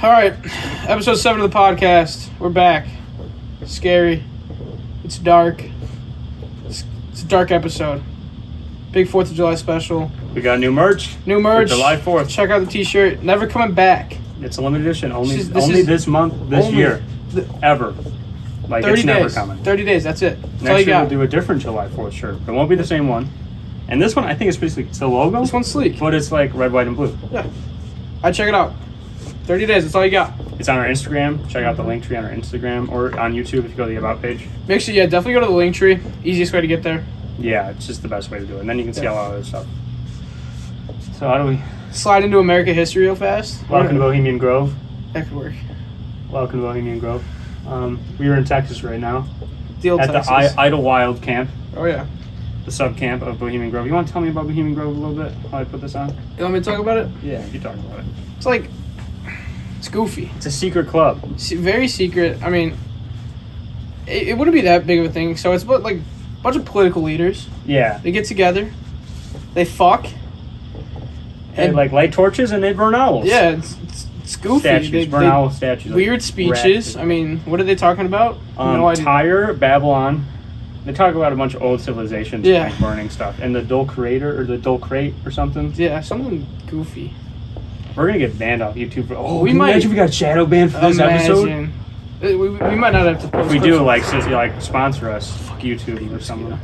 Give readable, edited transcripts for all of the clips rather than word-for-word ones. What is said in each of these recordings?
All right, episode 7 of the podcast. We're back. Scary. It's dark. It's a dark episode. Big 4th of July special. We got new merch. New merch. For July 4th. Check out the t-shirt. Never coming back. It's a limited edition. Only This month, this year. Ever. Like, 30 it's never days. coming. 30 days, that's it. That's all Next you year got. we'll do a different July 4th shirt. It won't be the same one. And this one, I think it's basically, it's the logo. This one's sleek. But it's like red, white, and blue. Yeah. I check it out. 30 days, that's all you got. It's on our Instagram. Check out the link tree on our Instagram or on YouTube if you go to the About page. Make sure, definitely go to the link tree. Easiest way to get there. Yeah, it's just the best way to do it. And then you can see a lot of other stuff. So how do we... Slide into America history real fast. Welcome to Bohemian Grove. That could work. Welcome to Bohemian Grove. We are in Texas right now. The old at Texas. the Idlewild camp. Oh, yeah. The sub-camp of Bohemian Grove. You want to tell me about Bohemian Grove a little bit? How I put this on? You want me to talk about it? Yeah, you talk about it. It's like... It's goofy. It's a secret club. Very secret. I mean, it wouldn't be that big of a thing. So it's about, like, a bunch of political leaders. Yeah. They get together. They fuck. They like light torches and they burn owls. Yeah, it's goofy. Statues, burn owl statues. Weird speeches. I mean, what are they talking about? No idea. Tyre, Babylon. They talk about a bunch of old civilizations, Yeah. like burning stuff. And the Dulcrate or something. Yeah, something goofy. We're going to get banned off YouTube for... Oh, we can you might... imagine if we got shadow banned for this episode? We might not have to post If we do, clips. like, since you like sponsor us, fuck YouTube or something.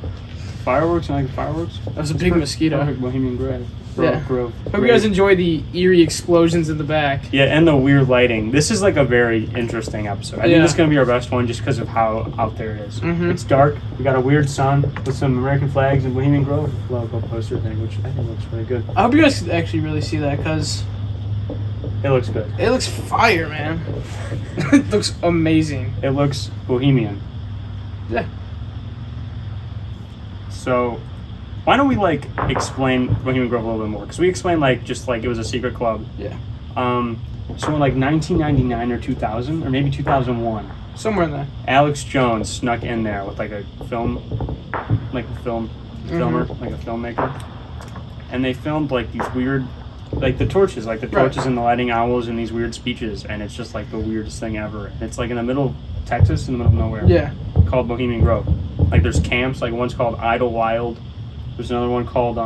Fireworks? You like fireworks? That was a big mosquito. Perfect Bohemian Grove. Yeah. Grove. Hope you guys enjoy the eerie explosions in the back. Yeah, and the weird lighting. This is like a very interesting episode. I think this is going to be our best one just because of how out there it is. Mm-hmm. It's dark. We got a weird sun with some American flags and Bohemian Grove logo poster thing, which I think looks really good. I hope you guys can actually really see that because It looks good. it looks fire, man. It looks amazing. It looks bohemian. Yeah. So, why don't we like explain Bohemian Grove a little bit more? Because we explained like just like it was a secret club. Yeah. So in like 1999 or 2000 or maybe 2001, Somewhere in there. Alex Jones snuck in there with like a filmer, like a filmmaker, and they filmed like these weird, like the torches and the lighting owls and these weird speeches, and it's just like the weirdest thing ever. And it's like in the middle of Texas, in the middle of nowhere. Yeah. Called Bohemian Grove. Like there's camps, like one's called Idlewild. There's another one called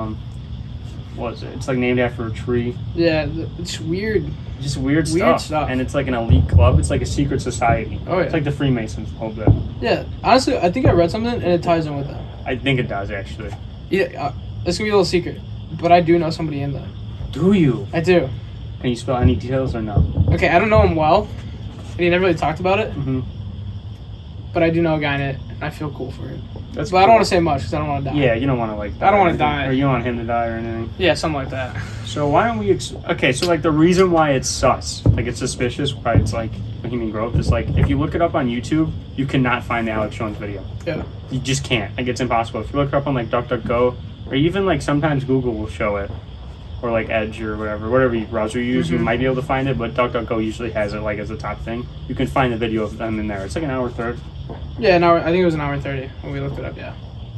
what is it? It's like named after a tree. Yeah, it's weird. Just weird stuff. And it's like an elite club. It's like a secret society. Oh yeah. It's like the Freemasons a little bit. Yeah. Honestly, I think I read something and it ties in with that. I think it does actually. Yeah. It's gonna be a little secret, but I do know somebody in there. Do you? I do. Can you spell any details or no? Okay, I don't know him well, and he never really talked about it. Mm-hmm. But I do know a guy in it, and I feel cool for it. But I don't want to say much because I don't want to die. Yeah, you don't want to like. I don't want to die, or you don't want him to die or anything. Yeah, something like that. So why don't we? Okay, so like the reason why it's sus, like it's suspicious, why it's like Bohemian Grove is like if you look it up on YouTube, you cannot find the Alex Jones video. Yeah. You just can't. Like it's impossible. If you look it up on like DuckDuckGo, or even like sometimes Google will show it, or like Edge or whatever browser you use, you might be able to find it. But DuckDuckGo usually has it like as a top thing. You can find the video of them in there. It's like an hour 30. Yeah, an hour. I think it was an hour and 30 when we looked it up. Yeah.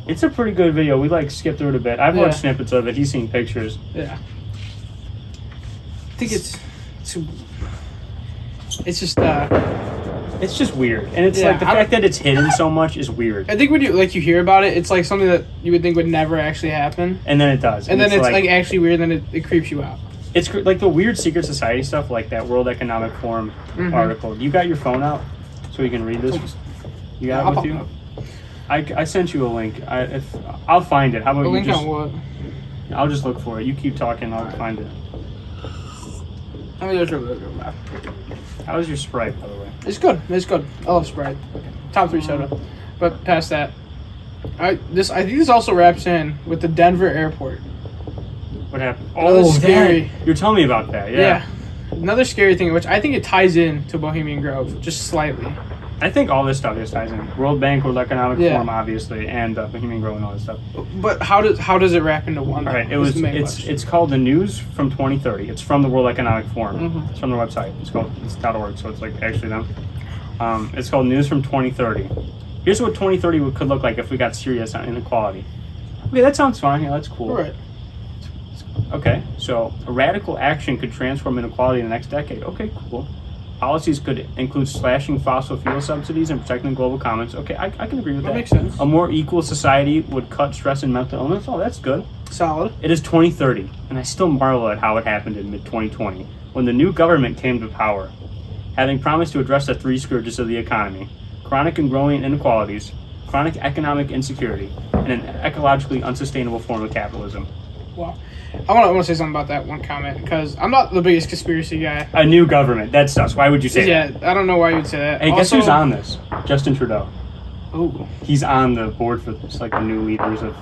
It's a pretty good video. We like skipped through it a bit. I've watched snippets of it. He's seen pictures. Yeah. I think it's just It's just weird, and it's Yeah, like the fact that it's hidden so much is weird. I think when you hear about it, it's like something that you would think would never actually happen, And then it does, and then it's like actually weird, and then it creeps you out. it's like the weird secret society stuff, like that World Economic Forum article. You got your phone out so you can read this. You got it with you? I sent you a link. I'll find it. How about A you link just? on what? I'll just look for it. You keep talking. I'll find it. I mean, there's How was your Sprite, by the way? It's good. It's good. I love Sprite. Top 3 soda. But past that, I think this also wraps in with the Denver airport. What happened? Another scary. You're telling me about that. Yeah. Another scary thing, which I think it ties in to Bohemian Grove just slightly. I think all this stuff just ties in. World Bank, World Economic Forum, obviously, and Bohemian Grove and all this stuff. But how does it wrap into one? All right, it's called the News from 2030. It's from the World Economic Forum. It's from their website. It's .org, so it's like actually them. It's called News from 2030. Here's what 2030 could look like if we got serious on inequality. Okay, that sounds fine. Yeah, that's cool. All right. Okay, so a radical action could transform inequality in the next decade. Okay, cool. Policies could include slashing fossil fuel subsidies and protecting global commons. Okay, I can agree with that. That makes sense. A more equal society would cut stress and mental illness. Oh, that's good. Solid. It is 2030, and I still marvel at how it happened in mid-2020, when the new government came to power, having promised to address the three scourges of the economy: chronic and growing inequalities, chronic economic insecurity, and an ecologically unsustainable form of capitalism. Wow. I want to say something about that one comment, because I'm not the biggest conspiracy guy. A new government. That sucks. Why would you say that? Yeah, I don't know why you would say that. Hey, guess who's on this? Justin Trudeau. Ooh. He's on the board for this, like the new leaders of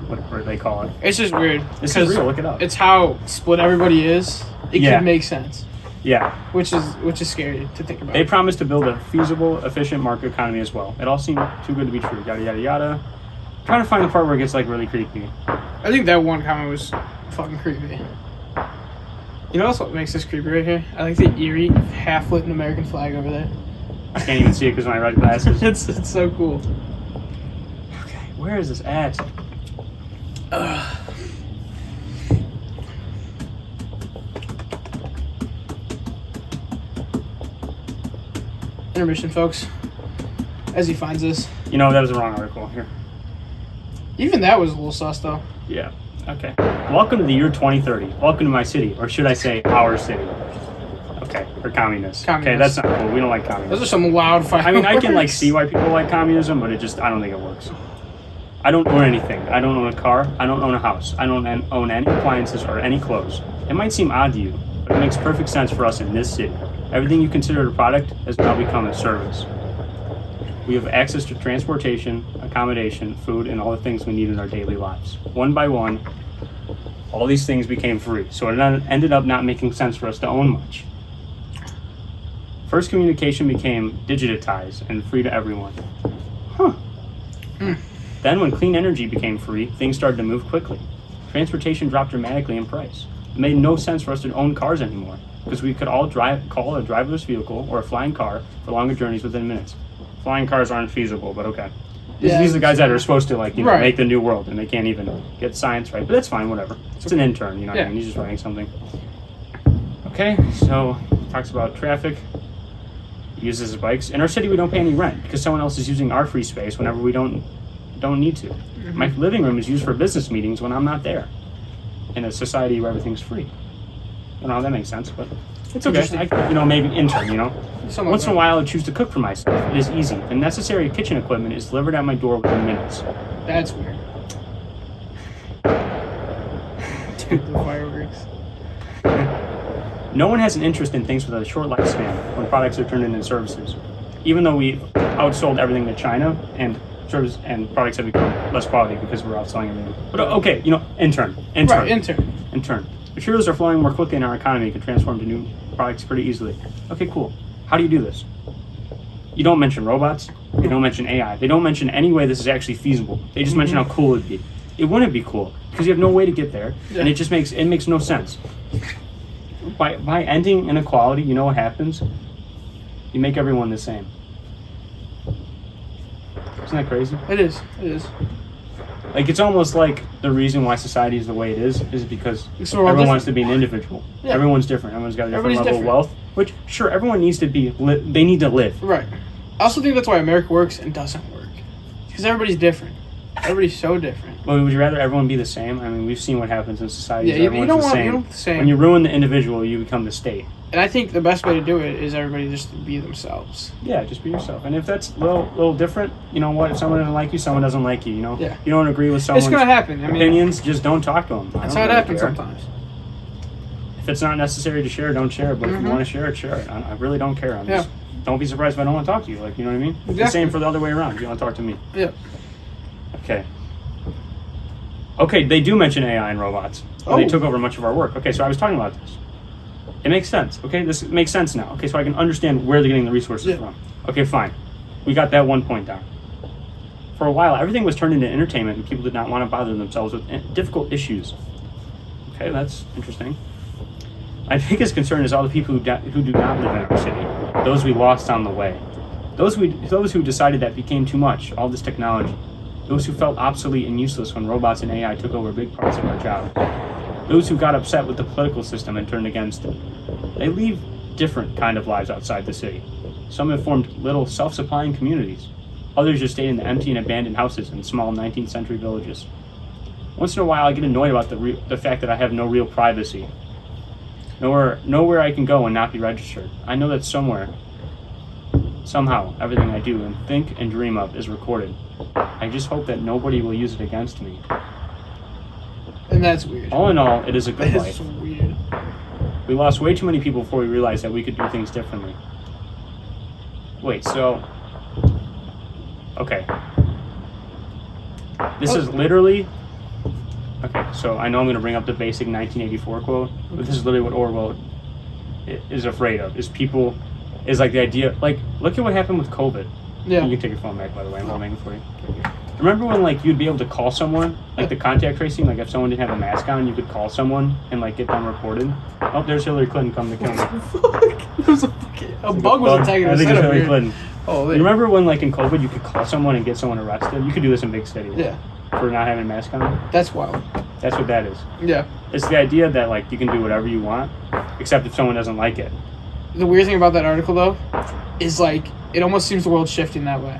whatever they call it. It's just weird. This is real. Look it up. It's how split everybody is. It could make sense. Yeah. Which is scary to think about. They promised to build a feasible, efficient market economy as well. It all seemed too good to be true. Yada yada yada. Trying to find the part where it gets like really creepy. I think that one comment was fucking creepy. You know what makes this creepy right here? I like the eerie half-lit American flag over there. I can't even see it because my red glasses. It's so cool. Okay, where is this at? Intermission, folks. As he finds this. You know, that was the wrong article. Here. Even that was a little sus, though. Yeah. Okay. Welcome to the year 2030. Welcome to my city, or should I say our city? Okay, for communists. Okay, that's not cool. We don't like communism. Those are some loud fireworks. I mean, I can like see why people like communism, but I don't think it works. I don't own anything. I don't own a car. I don't own a house. I don't own any appliances or any clothes. It might seem odd to you, but it makes perfect sense for us in this city. Everything you consider a product has now become a service. We have access to transportation, accommodation, food, and all the things we need in our daily lives. One by one, all these things became free, so it ended up not making sense for us to own much. First, communication became digitized and free to everyone. Then when clean energy became free, things started to move quickly. Transportation dropped dramatically in price. It made no sense for us to own cars anymore, because we could all call a driverless vehicle or a flying car for longer journeys within minutes. Flying cars aren't feasible, but okay. These are the guys that are supposed to make the new world, and they can't even get science right. But that's fine, whatever. It's an intern, you know what I mean? He's just writing something. Okay, so talks about traffic. He uses his bikes. In our city, we don't pay any rent because someone else is using our free space whenever we don't need to. Mm-hmm. My living room is used for business meetings when I'm not there. In a society where everything's free. I don't know how that makes sense, but it's okay. Maybe intern, Once in a while, I choose to cook for myself. It is easy. The necessary kitchen equipment is delivered at my door within minutes. That's weird. Dude, the fireworks. No one has an interest in things with a short lifespan when products are turned into services. Even though we outsold everything to China, and service and products have become less quality because we're outselling everything. But okay, intern. Right, intern. Materials are flowing more quickly in our economy and can transform to new products pretty easily. Okay, cool. How do you do this? You don't mention robots. They don't mention AI. They don't mention any way this is actually feasible. They just mention how cool it'd be. It wouldn't be cool because you have no way to get there, and it just makes no sense. By ending inequality, you know what happens? You make everyone the same. Isn't that crazy? It is. Like, it's almost like the reason why society is the way it is because everyone wants to be an individual. Yeah. Everyone's different. Everyone's got a different level of wealth. Which, sure, everyone needs to be. They need to live. Right. I also think that's why America works and doesn't work. Because everybody's different. Everybody's so different. Well, would you rather everyone be the same? I mean, we've seen what happens in society. Yeah, you don't want the same. When you ruin the individual, you become the state. And I think the best way to do it is everybody just to be themselves. Yeah, just be yourself. And if that's a little different, you know what? If someone doesn't like you, someone doesn't like you, Yeah. You don't agree with someone's it's gonna happen. opinions, just don't talk to them. That's how it happens sometimes. If it's not necessary to share, don't share. But if you want to share it, share it. I really don't care. Just, don't be surprised if I don't want to talk to you. Like, you know what I mean? Exactly. The same for the other way around. If you want to talk to me. Yeah. Okay, they do mention AI and robots. They took over much of our work. Okay, so I was talking about this. It makes sense. Okay, this makes sense now. Okay, so I can understand where they're getting the resources from. Okay, fine. We got that one point down. For a while, everything was turned into entertainment and people did not want to bother themselves with difficult issues. Okay, that's interesting. My biggest concern is all the people who do not live in our city, those we lost on the way. Those who decided that became too much, all this technology. Those who felt obsolete and useless when robots and AI took over big parts of our jobs. those who got upset with the political system and turned against it. They leave different kind of lives outside the city. Some have formed little self-supplying communities. Others just stay in the empty and abandoned houses in small 19th century villages. Once in a while, I get annoyed about the fact that I have no real privacy. Nowhere I can go and not be registered. I know that somehow, everything I do and think and dream of is recorded. I just hope that nobody will use it against me. And that's weird. All in all, it is a good life. That's weird. We lost way too many people before we realized that we could do things differently. Wait, so... Okay. This is literally... Okay, so I know I'm going to bring up the basic 1984 quote, but this is literally what Orwell is afraid of, is like the idea... Like, look at what happened with COVID. Yeah. You can take your phone back, by the way. I'm holding it for you. Remember when, like, you'd be able to call someone, like the contact tracing, like if someone didn't have a mask on, you could call someone and, like, get them reported? Oh, there's Hillary Clinton coming to kill me. It was a bug was attacking I think it's Hillary Clinton. Oh, you remember when, like, in COVID, you could call someone and get someone arrested? You could do this in big cities. Yeah. For not having a mask on? That's wild. That's what that is. Yeah. It's the idea that, like, you can do whatever you want, except if someone doesn't like it. The weird thing about that article, though, is, like, it almost seems the world's shifting that way.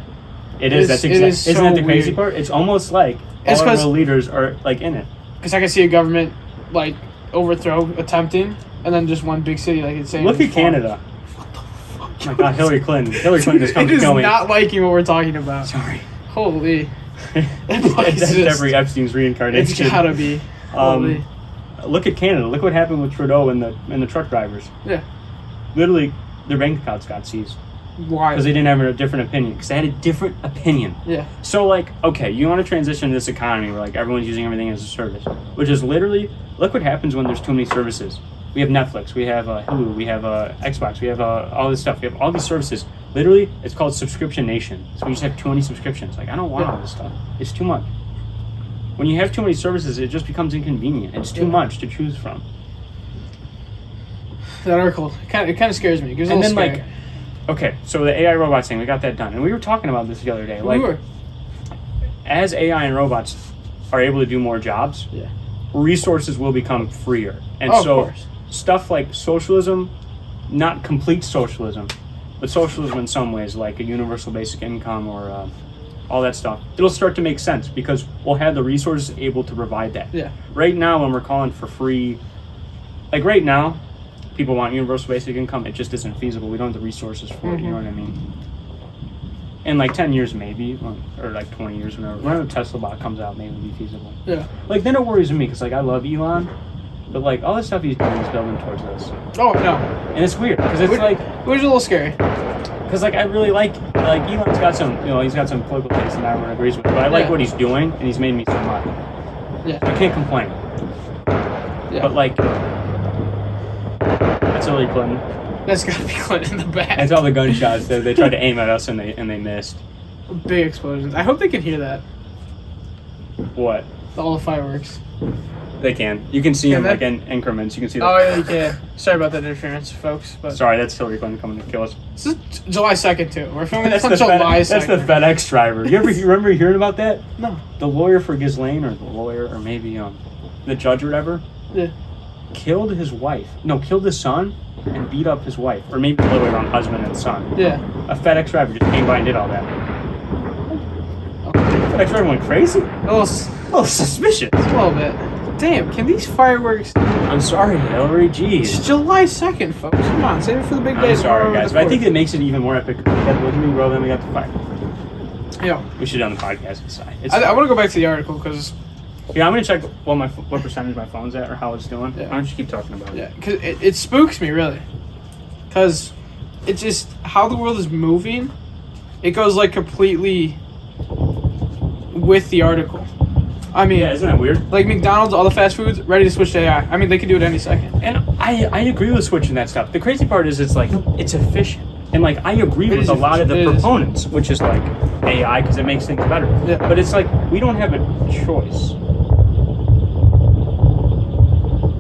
It is. That's exactly. Isn't that the crazy weird. part? It's almost like all our world leaders are, like, in it. Because I can see a government, like, overthrow attempting, and then just one big city, like, it's saying... Look at Canada. What the fuck? Oh my God, Hillary Clinton. Hillary Clinton is coming to kill me. It is not liking what we're talking about. Sorry. Holy. That's Jeffrey Epstein's reincarnation. It's gotta be. Holy. Look at Canada. Look what happened with Trudeau and the truck drivers. Yeah. Literally, their bank accounts got seized. Why? Because they didn't have a different opinion. Because they had a different opinion. Yeah. So, like, okay, you want to transition to this economy where, like, everyone's using everything as a service, which is literally, look what happens when there's too many services. We have Netflix, we have Hulu, we have Xbox, we have all this stuff. We have all these services. Literally, it's called subscription nation. So we just have too many subscriptions. Like, I don't want all this stuff. It's too much. When you have too many services, it just becomes inconvenient. It's too much to choose from. That article, it kind of scares me. It gives a little scary. Like, okay, so the AI robots thing, we got that done. And we were talking about this the other day. Like, we were. As AI and robots are able to do more jobs, resources will become freer. And of course. Stuff like socialism, not complete socialism, but socialism in some ways, like a universal basic income or all that stuff, it'll start to make sense because we'll have the resources able to provide that. Yeah. Right now, when we're calling for free, like right now, people want universal basic income. It just isn't feasible. We don't have the resources for it. You know what I mean? In like 10 years, maybe, or like 20 years, whenever Tesla bot comes out, maybe it'll be feasible. Yeah. Like then it worries me because like I love Elon, but like all the stuff he's doing is building towards this. Oh no. And it's weird because it's like it was a little scary. Because like I really like Elon's got some, he's got some political taste and everyone agrees with it, but I like what he's doing and he's made me so much. Yeah. I can't complain. Yeah. But like, that's Hillary Clinton. That's gotta be Clinton in the back. That's all the gunshots that they tried to aim at us and they missed. Big explosions. I hope they can hear that. What? All the fireworks. They can. You can see them like in increments. You can see them. Oh yeah, you can. Sorry about that interference, folks. But sorry, that's Hillary Clinton coming to kill us. This is July 2nd too. We're filming this on July 2nd. That's the 2nd. FedEx driver. You remember hearing about that? No. The lawyer for Ghislaine, or the lawyer, or maybe the judge or whatever. Yeah. Killed his wife. No, killed his son and beat up his wife, or maybe the other way around, husband and son. Yeah. A FedEx driver just came by and did all that. Okay. FedEx driver went crazy. A little suspicious. A little bit. Damn, can these fireworks... I'm sorry, Hillary, jeez. It's July 2nd, folks. Come on, save it for the big day. I'm sorry, guys, but I think it makes it even more epic. We got the Bohemian Grove, then we got the fire. Yeah. We should have done the podcast inside. I want to go back to the article, because... Yeah, I'm going to check what percentage my phone's at, or how it's doing. Yeah. Why don't you keep talking about it? Yeah, because it spooks me, really. Because it's just how the world is moving. It goes, like, completely with the article. I mean, yeah, isn't that weird? Like McDonald's, all the fast foods, ready to switch to AI. I mean, they could do it any second. And I agree with switching that stuff. The crazy part is it's like, it's efficient. And like, I agree with a lot of the proponents, which is like AI because it makes things better. Yeah. But it's like, we don't have a choice.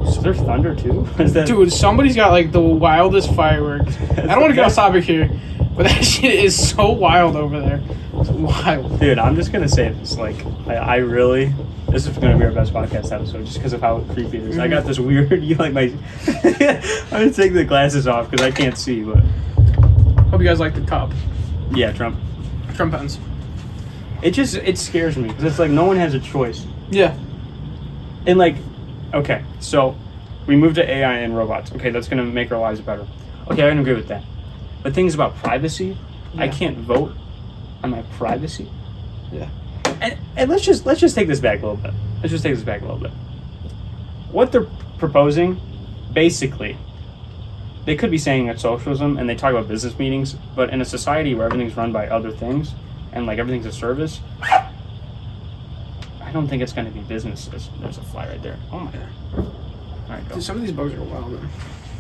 Is there thunder too? Dude, somebody's got like the wildest fireworks. I don't want to get off topic here, But that shit is so wild over there. It's wild. Dude, I'm just gonna say this. Like, I really, this is gonna be our best podcast episode just because of how creepy it is. I got this weird. You like my? I'm gonna take the glasses off because I can't see. But Hope you guys like the cup. yeah, Trump pens. It scares me because it's like no one has a choice. Yeah. And like, okay, so we moved to AI and robots. Okay, that's gonna make our lives better. Okay, I can agree with that. But things about privacy, I can't vote on my privacy. Yeah. And let's just take this back a little bit. What they're proposing, basically, they could be saying it's socialism and they talk about business meetings, but in a society where everything's run by other things and like everything's a service, I don't think it's going to be business. There's a fly right there. Oh my god. All right, go. Dude, some of these bugs are wild, man.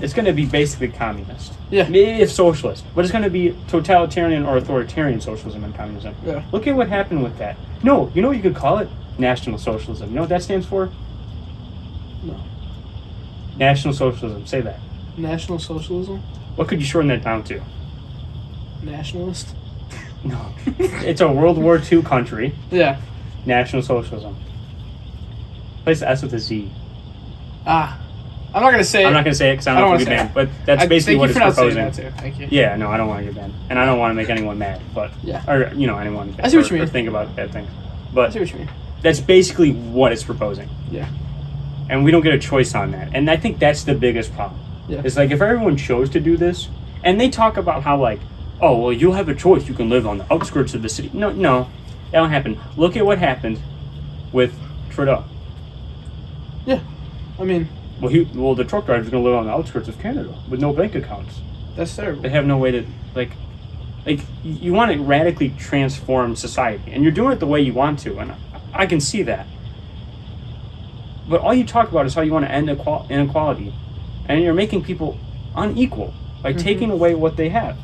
It's going to be basically communist. Yeah. Maybe if socialist, but it's going to be totalitarian or authoritarian socialism and communism. Yeah. Look at what happened with that. No, you know what you could call it? National socialism. You know what that stands for? No. National socialism. Say that. National socialism? What could you shorten that down to? Nationalist? No. It's a World War II country. Yeah. National socialism. Place the S with a Z. Ah. I'm not going to say it. I'm not going to say it because I don't want to get banned. But that's basically what it's proposing. That too. Thank you. Yeah, no, I don't want to get banned. And I don't want to make anyone mad. But Yeah. Or, you know, anyone I see what you mean. or think about bad things. I But see what you mean. that's basically what it's proposing. Yeah. And we don't get a choice on that. And I think that's the biggest problem. Yeah. It's like if everyone chose to do this, and they talk about how like, oh, well, you'll have a choice. You can live on the outskirts of the city. No, that won't happen. Look at what happened with Trudeau. Yeah. I mean, Well, the truck driver's going to live on the outskirts of Canada with no bank accounts. that's terrible. They have no way to, like you want to radically transform society, and you're doing it the way you want to, and I can see that. But all you talk about is how you want to end inequality, and you're making people unequal by taking away what they have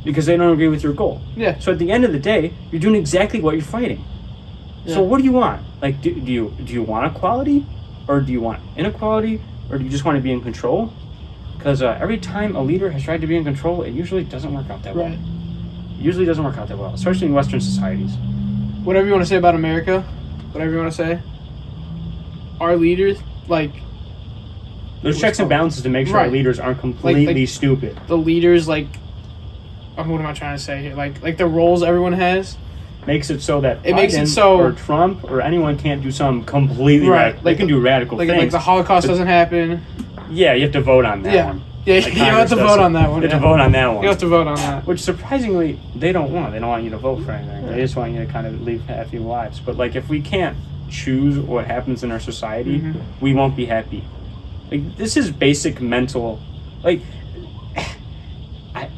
because they don't agree with your goal. Yeah. So at the end of the day, you're doing exactly what you're fighting. Yeah. So what do you want? Like, do you want equality, or do you want inequality, or do you just want to be in control? Because every time a leader has tried to be in control, it usually doesn't work out that well. Right. It usually doesn't work out that well, especially in Western societies. Whatever you want to say about America, whatever you want to say, our leaders, like, There's checks and balances to make sure our Right. leaders aren't completely stupid. the leaders, like, what am I trying to say here? Like the roles everyone has. Makes it so that It makes it Biden so- or Trump or anyone can't do something completely Right. radical. They can do radical Like things. the Holocaust doesn't happen. Yeah, you have to vote on that Yeah. one. Yeah, Like you have Congress to does vote it. on that one. You have yeah. to vote on that one. You have to vote on that. Which surprisingly, they don't want. They don't want you to vote for anything. Yeah. They just want you to kind of live happy lives. But like, if we can't choose what happens in our society, we won't be happy. Like, this is basic mental, like,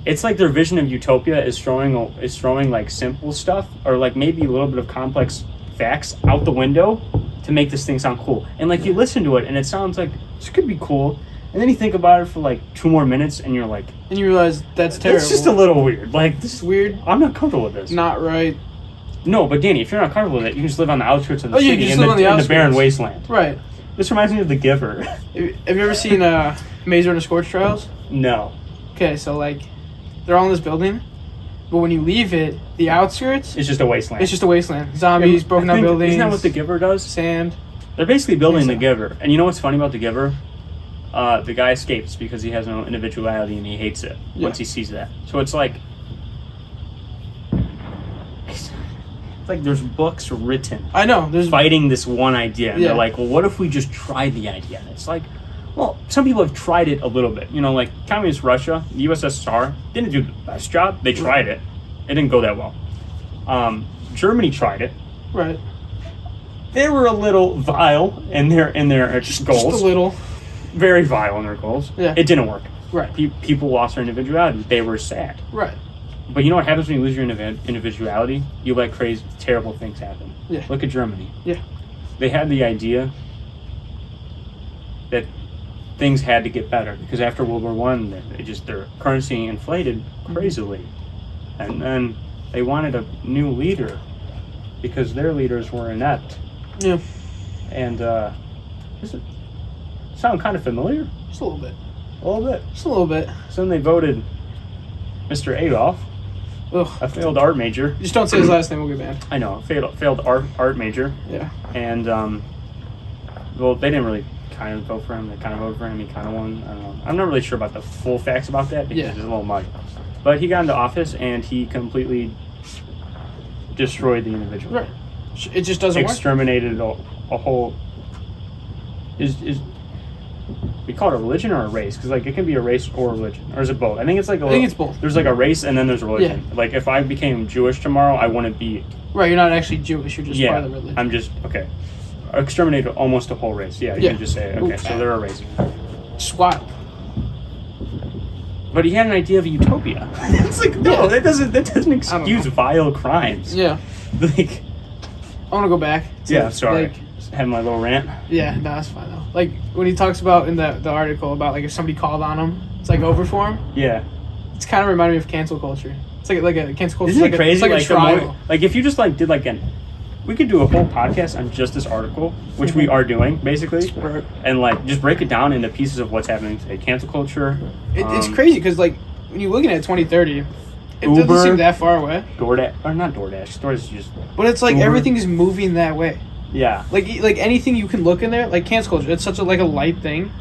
it's like their vision of utopia is throwing like simple stuff or like maybe a little bit of complex facts out the window to make this thing sound cool. And like you listen to it and it sounds like this could be cool. And then you think about it for like 2 more minutes and you're like, And you realize that's terrible. it's just a little weird. Like, this It's weird. I'm not comfortable with this. Not right. No, but Danny, if you're not comfortable with it, you can just live on the outskirts of the Oh, you city can just in live on the the outskirts. barren wasteland. Right. This reminds me of The Giver. Have you ever seen Mazer and the Scorch Trials? No. Okay, so like, they're all in this building, but when you leave it, the outskirts, It's just a wasteland. it's just a wasteland. Zombies, broken down buildings. Isn't that what The Giver does? Sand. They're basically building so. The Giver. And you know what's funny about The Giver? The guy escapes because he has no individuality and he hates it once he sees that. So it's like there's books written I know. There's fighting this one idea. And Yeah. they're like, well, what if we just tried the idea? And it's like, well, some people have tried it a little bit. You know, like communist Russia, the USSR, didn't do the best job. They tried it. It didn't go that well. Germany tried it. right. They were a little vile in their goals. Just a little. Very vile in their goals. Yeah. It didn't work. Right. People lost their individuality. They were sad. Right. But you know what happens when you lose your individuality? You let crazy, terrible things happen. Yeah. Look at Germany. Yeah. They had the idea that things had to get better because after World War I, their currency inflated crazily, and then they wanted a new leader because their leaders were inept. Yeah. And does it sound kind of familiar? Just a little bit. A little bit. Just a little bit. So then they voted Mr. Adolf Ugh. A failed art major. Just don't say his last name, we'll get banned. I know, failed art major. Yeah. And well, they didn't really kind of vote for him. They kind of voted for him. He kind of won. I don't know. I'm not really sure about the full facts about that because it's a little muddy. But he got into office and he completely destroyed the individual. Right. It just doesn't exterminated a whole. Is we call it a religion or a race? Because like it can be a race or a religion, or is it both? I think it's like I think it's both. There's like a race and then there's a religion. Yeah. Like if I became Jewish tomorrow, I wouldn't be. Right. You're not actually Jewish. You're just part of the religion. I'm just okay. Exterminated almost a whole race. Yeah, you can just say okay. So they're a race. It's wild. But he had an idea of a utopia. It's like no, that doesn't excuse vile crimes. Yeah. Like I want to go back. Sorry. Had my little rant. Yeah, no, that's fine though. Like when he talks about in the article about like if somebody called on him, it's like over for him. Yeah. It's kind of reminded me of cancel culture. It's like a cancel culture. Isn't it crazy? It's like a trial. Like if you just like did like we could do a whole podcast on just this article, which we are doing basically, Right. And like just break it down into pieces of what's happening today. Cancel culture. It's crazy because like when you're looking at 2030, it Uber, doesn't seem that far away. DoorDash or not DoorDash. DoorDash is just. But it's like Uber. everything is moving that way. Yeah. Like anything you can look in there, like cancel culture, it's such a light thing,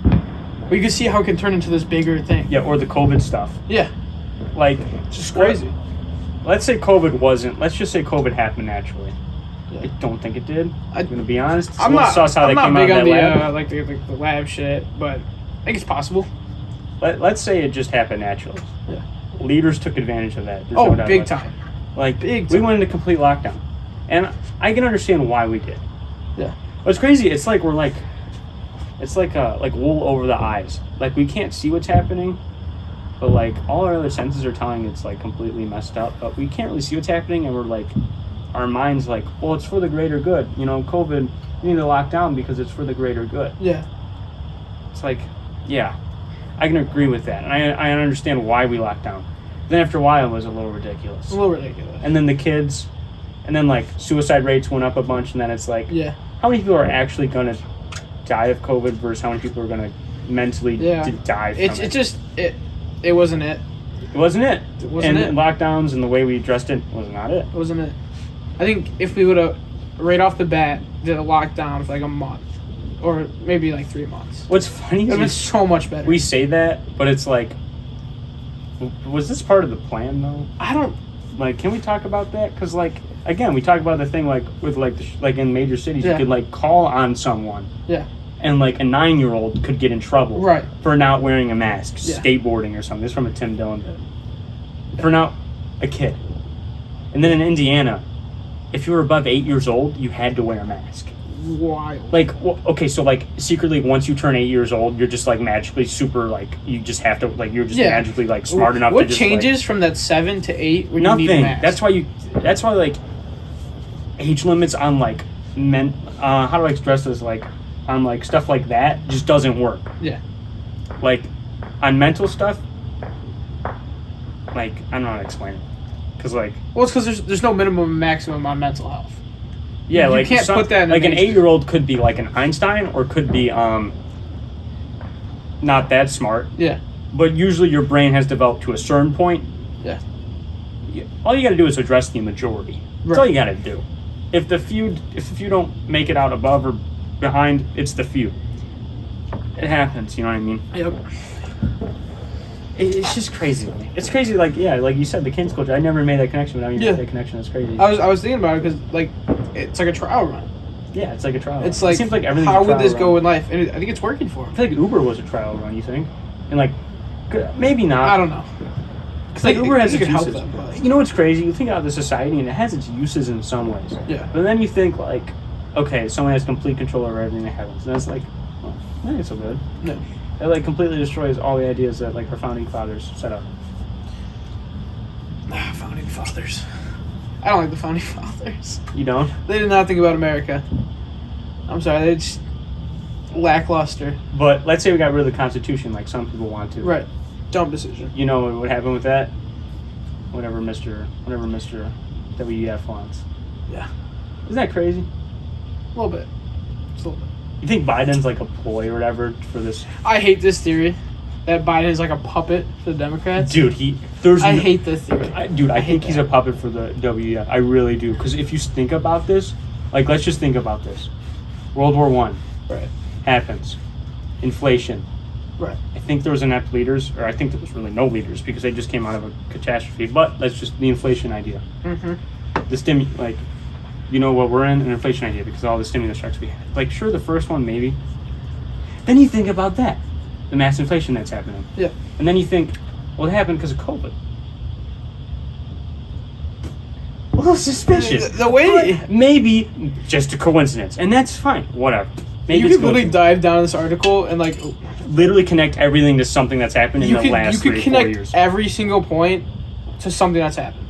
but you can see how it can turn into this bigger thing. Yeah, or the COVID stuff. Yeah. Like It's just crazy. Let's say COVID wasn't. Let's just say COVID happened naturally. Yeah. I don't think it did. I'm gonna be honest. I'm not how they big came out on of that lab. the lab shit, but I think it's possible. Let's say it just happened naturally. Yeah. Leaders took advantage of that. There's no doubt big about it. time. Like Big we time. went into complete lockdown, and I can understand why we did. Yeah. What's crazy? It's like it's like wool over the eyes. Like we can't see what's happening, but like all our other senses are telling it's like completely messed up. But we can't really see what's happening, and we're like, our mind's like, well, it's for the greater good. You know, COVID, we need to lock down because it's for the greater good. Yeah. It's like, yeah, I can agree with that, and I understand why we locked down. Then after a while, it was a little ridiculous. A little ridiculous. And then the kids, and then like suicide rates went up a bunch, and then it's like, how many people are actually gonna die of COVID versus how many people are gonna mentally die from it? It wasn't it. It wasn't it. It wasn't it. And lockdowns and the way we addressed it was not it. It wasn't it. I think if we would have right off the bat did a lockdown for like a month or maybe like 3 months. What's funny is it's so much better. We say that, but it's like, was this part of the plan though? I don't. Like, can we talk about that? Because like, again, we talk about the thing like with like like in major cities, you could like call on someone. Yeah. And like a 9-year-old could get in trouble for not wearing a mask, skateboarding or something. This is from a Tim Dillon bit. For not a kid. And then in Indiana, if you were above 8 years old, you had to wear a mask. Wild. Like, well, okay, so like secretly, once you turn 8 years old, you're just like magically super like you just have to like you're just magically like smart enough. What to just, changes like, from that 7 to 8 when nothing. you need a mask? That's why like age limits on like how do I express this, like on like stuff like that just doesn't work. Yeah. Like on mental stuff, like I don't know how to explain it. Cause like, well, it's because there's no minimum and maximum on mental health. Yeah, you like can't put that in like an age. 8-year-old could be like an Einstein or could be not that smart. Yeah. But usually your brain has developed to a certain point. Yeah. All you got to do is address the majority. That's all you got to do. If the few don't make it out above or behind, it's the few. It happens. You know what I mean? Yep. It's just crazy. It's crazy. Like like you said, the cancel culture. I never made that connection, but now you made that connection. It's crazy. I was thinking about it because like it's like a trial run. Yeah, it's like a trial. It's like, it seems like everything's how a trial would this run. go in life? And I think it's working for him. I feel like Uber was a trial run. You think? And like, maybe not. I don't know. Because like Uber has its help uses. them, but You know what's crazy? You think about the society, and it has its uses in some ways. Yeah. But then you think like, okay, someone has complete control over everything that happens, and that's like, well, that ain't so good. No. It like completely destroys all the ideas that like our founding fathers set up. Founding fathers. I don't like the founding fathers. You don't? They did not think about America. I'm sorry, they just lackluster. But let's say we got rid of the Constitution, like some people want to. Right. Dumb decision. You know what would happen with that? Whatever Mr. WEF wants. Yeah. Isn't that crazy? A little bit. Just a little bit. You think Biden's like a ploy or whatever for this? I hate this theory. that Biden is like a puppet for the Democrats. Dude, I hate this theory. I think he's a puppet for the WEF. I really do. Because if you think about this, like, let's just think about this. World War I Right. happens. Inflation. Right. I think there was inept leaders, or I think there was really no leaders because they just came out of a catastrophe. But that's just the inflation idea. Mm-hmm. Like, you know what, we're in an inflation idea because of all the stimulus checks we had. Like, sure, the first one maybe. Then you think about that, the mass inflation that's happening. Yeah. And then you think, well, it happened because of COVID. A little suspicious. The way maybe just a coincidence, and that's fine. Whatever. Maybe you it's could literally coincidence. dive down this article and like Literally connect everything to something that's happened in the last 3 or 4 connect years. every single point to something that's happened.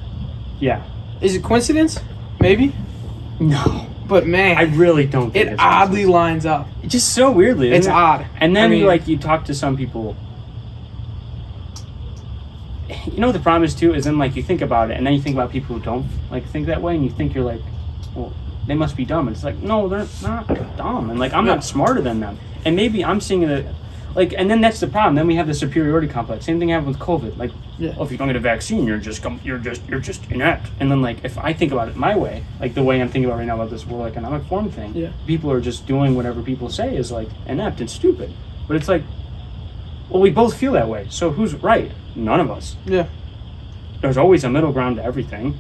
Yeah. Is it coincidence? Maybe. No. But man, I really don't think it oddly lines up. It's just so weirdly. It's isn't it? odd. And then I mean, you talk to some people. You know what the problem is too is then like you think about it and then you think about people who don't like think that way and you think you're like, well, they must be dumb. And it's like, no, they're not dumb. And like I'm not smarter than them. And maybe I'm seeing it like, and then that's the problem. Then we have the superiority complex. Same thing happened with COVID. Like, oh, if you don't get a vaccine, you're just inept. And then like if I think about it my way, like the way I'm thinking about right now about this World Economic Forum thing, people are just doing whatever people say is like inept and stupid. But it's like, well, we both feel that way. So who's right? None of us. Yeah. There's always a middle ground to everything.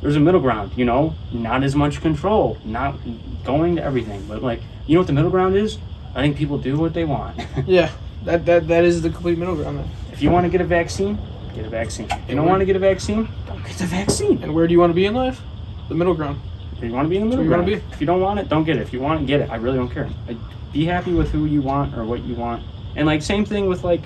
There's a middle ground, you know, not as much control, not going to everything. But like, you know what the middle ground is? I think people do what they want. Yeah. That is the complete middle ground then. If you want to get a vaccine, get a vaccine. If you don't want to get a vaccine, don't get the vaccine. And where do you want to be in life? The middle ground. If you want to be in the middle ground. If you don't want it, don't get it. If you want it, get it. I really don't care. Be happy with who you want or what you want. And like same thing with like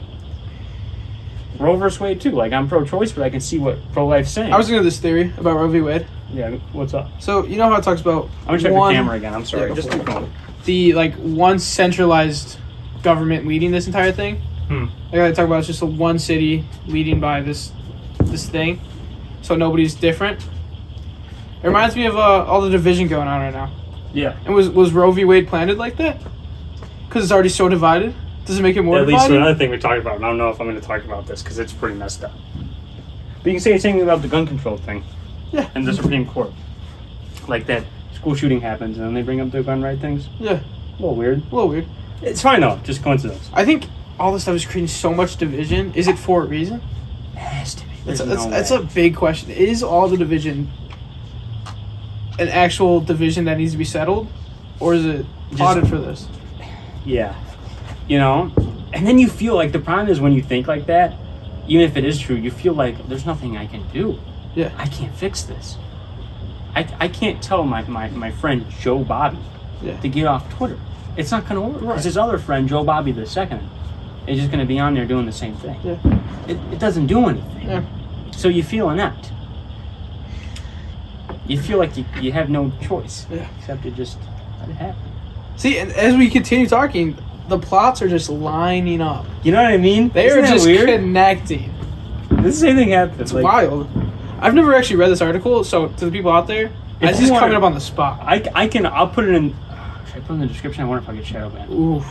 Roe versus Wade too. Like I'm pro-choice, but I can see what pro-life's saying. I was thinking of this theory about Roe v. Wade. Yeah, what's up? So you know how it talks about I'm gonna check the camera again. I'm sorry. Yeah, just keep going. The like one centralized government leading this entire thing. Like I talk about, it's just a one city leading by this thing, so nobody's different. It reminds me of all the division going on right now. Yeah. And was Roe v. Wade planted like that? Because it's already so divided. Does it make it more At divided? least another thing we talked about, and I don't know if I'm going to talk about this because it's pretty messed up. But you can say the same thing about the gun control thing. Yeah. And the Supreme Court. Like that school shooting happens and then they bring up the gun right things. Yeah. A little weird. A little weird. It's fine though, just coincidence. I think all this stuff is creating so much division. Is it for a reason? It has to be. That's a big question. Is all the division an actual division that needs to be settled? Or is it plotted for this? Yeah. You know? And then you feel like the problem is when you think like that, even if it is true, you feel like there's nothing I can do. Yeah. I can't fix this. I can't tell my friend Joe Bobby to get off Twitter. It's not going to work. Because his other friend, Joe Bobby the second, is just going to be on there doing the same thing. Yeah. It doesn't do anything. Yeah. So you feel inept. You feel like you have no choice. Yeah. Except to just let it happen. See, and as we continue talking, the plots are just lining up. You know what I mean? They Isn't are that just weird? connecting. The same thing happens. It's wild. I've never actually read this article, so to the people out there, it's just coming up on the spot. I'll put it in. Should I put it in the description? I wonder if I get shadow banned. Ooh.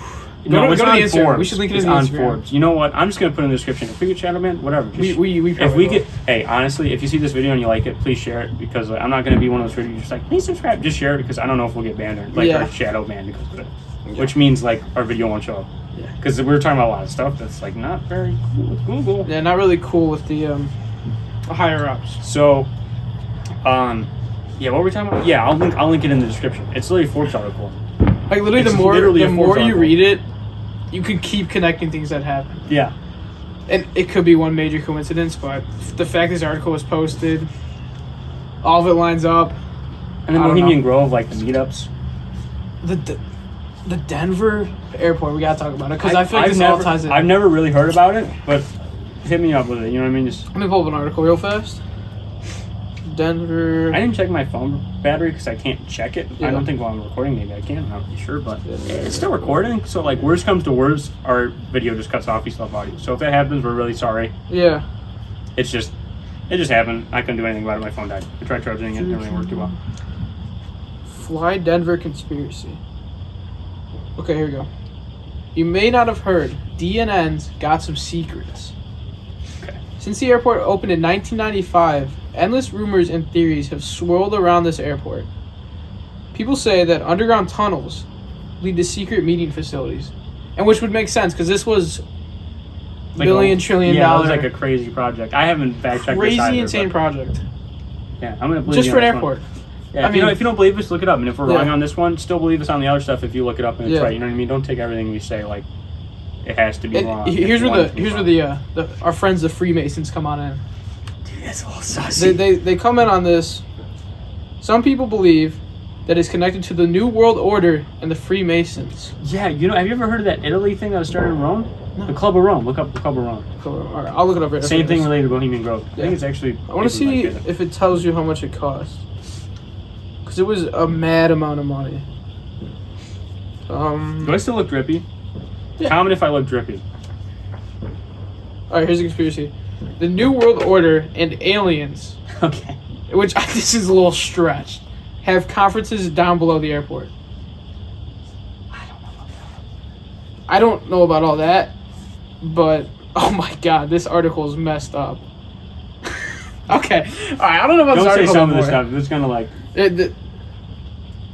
No, it's go to on the Instagram. Forbes. We should link it it's in the on Instagram. Forbes. You know what? I'm just gonna put it in the description. If we get shadow banned, whatever. Just, We if probably we will. get, hey, honestly, if you see this video and you like it, please share it because like, I'm not gonna be one of those videos just like please subscribe. Just share it because I don't know if we'll get banned or like or shadow banned because of it, which means like our video won't show up. Yeah. Because we were talking about a lot of stuff that's like not very cool with Google. Yeah, not really cool with the higher ups. So, yeah, what were we talking about? Yeah, I'll link it in the description. It's literally a Forbes article. Like literally, It's the more you article. read it, you could keep connecting things that happen. Yeah. And it could be one major coincidence, but the fact this article was posted, all of it lines up. And then Bohemian Grove, like the meetups. The Denver airport, we gotta talk about it because I feel like this all ties in. I've never really heard about it, but hit me up with it. You know what I mean? Just let me pull up an article real fast. Denver. I didn't check my phone battery because I can't check it. Yeah. I don't think while I'm recording, maybe I can. I'm not really sure, but it's still recording. So like, worst comes to worst, our video just cuts off. We still have audio. So if that happens, we're really sorry. Yeah. It just happened. I couldn't do anything about it. My phone died. I tried charging it. It didn't really work too well. Fly Denver conspiracy. Okay, here we go. You may not have heard, DNN's got some secrets. Okay. Since the airport opened in 1995, endless rumors and theories have swirled around this airport. People say that underground tunnels lead to secret meeting facilities, and which would make sense because this was Like trillion Yeah, dollar, it was like a crazy project. I haven't fact-checked crazy this either, insane but- project. Yeah, I'm gonna believe Just you for on an this one. airport. Yeah, if you don't believe us, look it up. And if we're Yeah. wrong on this one, still believe us on the other stuff if you look it up and it's Yeah. right. You know what I mean? Don't take everything we say like it has to be And wrong. here's if you want where it to be here's wrong. where the our friends the Freemasons come on in. Dude, that's a little sussy. They come in on this. Some people believe that it's connected to the New World Order and the Freemasons. Yeah, you know, have you ever heard of that Italy thing that was started in Rome? No. The Club of Rome. Look up the Club of Rome. Cool. All right, I'll look it up right Same after thing this. related to Bohemian Grove. I Yeah. think it's actually. I want to see if it tells you how much it cost. Because it was a mad amount of money. Do I still look drippy? Yeah. Comment if I look drippy. Alright, here's the conspiracy. The New World Order and aliens, Okay. which this is a little stretched, have conferences down below the airport. I don't know about all that, but oh my god, this article is messed up. Okay, alright, I don't know about Don't this say article some of this anymore. stuff. It's gonna like.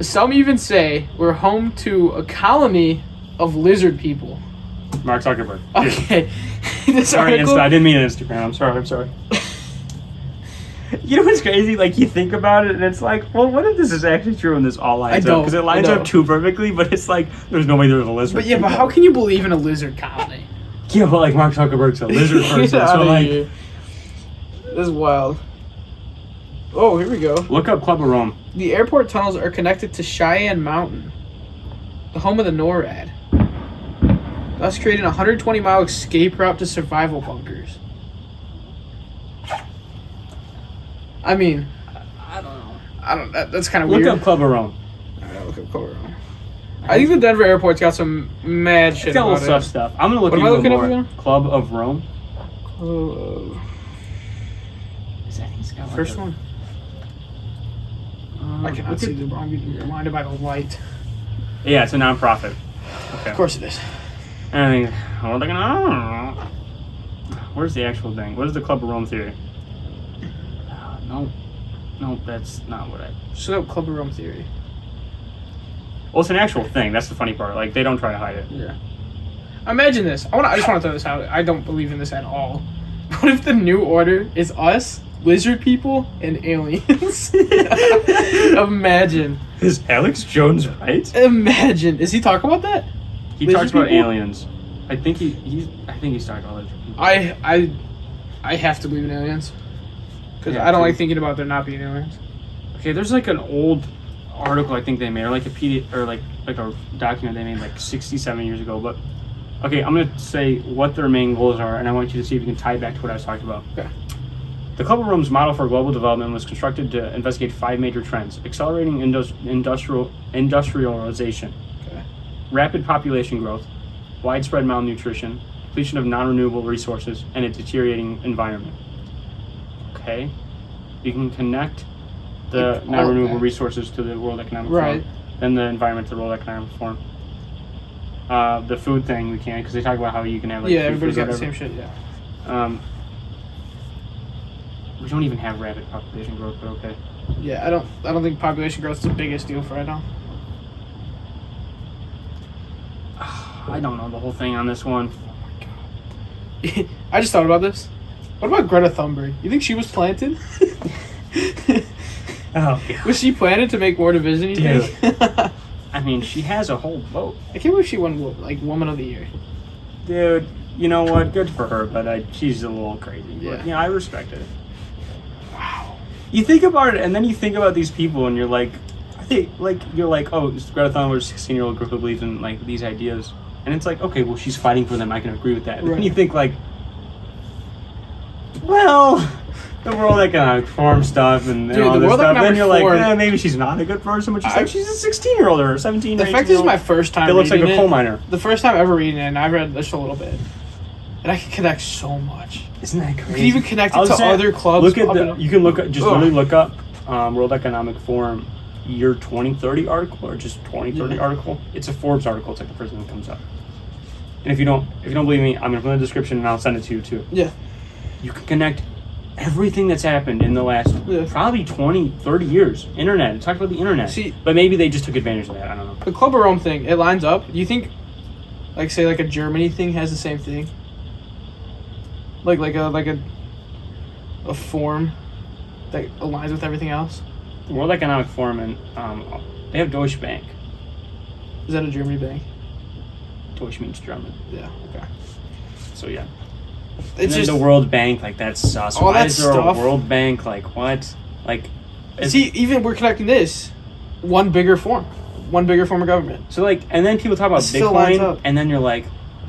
Some even say we're home to a colony of lizard people. Mark Zuckerberg. Okay, this Sorry, article. I didn't mean Instagram. I'm sorry. You know what's crazy? Like, you think about it, and it's like, well, what if this is actually true and this all lines up? Because it lines up too perfectly, but it's like, there's no way there's a lizard. But yeah, but how can you believe in a lizard colony? Yeah, but like, Mark Zuckerberg's a lizard person, Get so outta like... here. This is wild. Oh, here we go. Look up Club of Rome. The airport tunnels are connected to Cheyenne Mountain, the home of the NORAD, thus creating a 120-mile escape route to survival bunkers. I mean, I don't. That's kind of Look weird. up Club of Rome. Alright, look up Colorado. I think the Denver airport's got some mad shit It's got a about little it. stuff. I'm gonna look What am I even looking up more. again? Club of Rome. First one. I cannot see the. I'm getting reminded by the light. Yeah, it's a non-profit. Okay. Of course it is. And I think, where's the actual thing? What is the Club of Rome theory? No, that's not what I... Shut up, Club of Rome theory. Well, it's an actual thing. That's the funny part. Like, they don't try to hide it. Yeah. Imagine this. I just want to throw this out. I don't believe in this at all. What if the new order is us, lizard people, and aliens? Imagine. Is Alex Jones right? Imagine. Is he talking about that? He Lizard talks about people? aliens. I think he's talking about lizard people. I have to believe in aliens. Because Yeah, I don't too. like thinking about there not being aliens. Okay, there's like an old article I think they made, or like a PDF, or like a document they made like 67 years ago. But okay, I'm gonna say what their main goals are, and I want you to see if you can tie it back to what I was talking about. Okay. The Club of Rome's model for global development was constructed to investigate 5 major trends: accelerating industrialization, Okay. rapid population growth, widespread malnutrition, depletion of non-renewable resources, and a deteriorating environment. Okay, you can connect the non-renewable resources to the World Economic Right. Forum, then the environment to the World Economic Forum. The food thing we can't, because they talk about how you can have like Yeah, free everybody's food, got the whatever. same shit, yeah. We don't even have rapid population growth, but okay. Yeah, I don't think population growth is the biggest deal for right now. I don't know the whole thing on this one. I just thought about this. What about Greta Thunberg? You think she was planted? Oh, God. Was she planted to make more division, you think? I mean, she has a whole vote. I can't believe she won, like, Woman of the Year. Dude, you know what? Good for her, but she's a little crazy. Yeah. But, I respect it. Wow. You think about it, and then you think about these people, and you're like, you're like, oh, it's Greta Thunberg's 16-year-old girl who believes in, like, these ideas. And it's like, okay, well, she's fighting for them. I can agree with that. And then Right. you think, like, well, the World Economic Forum stuff and Dude, all the this World stuff. Then Economic you're like, Forum- maybe she's not a good person, but she's I- like, she's a 16-year-old or a 17 The fact this is my first time that looks like reading a coal it. miner. The first time ever reading it, and I read just a little bit. And I can connect so much. Isn't that crazy? You can even connect I it was to saying, other clubs. Look at popping up. you can look at just Ugh. literally look up World Economic Forum year 2030 article or just 2030 Yeah. article. It's a Forbes article. It's like the first thing that comes up. And if you don't believe me, I'm gonna put it in the description and I'll send it to you too. Yeah. You can connect everything that's happened in the last probably 20, 30 years. Internet. It talked about the internet. See, but maybe they just took advantage of that. I don't know. The Club of Rome thing, it lines up. Do you think, like, say, like a Germany thing has the same thing? Like a form that aligns with everything else? The World Economic Forum, and they have Deutsche Bank. Is that a Germany bank? Deutsche means German. Yeah. Okay. So yeah. It's and just the World Bank, like that's sus. All Why that is there stuff. a World Bank? Like what? Like see, even we're connecting this one bigger form of government. So like, and then people talk about It still lines Bitcoin, up. and then you're like,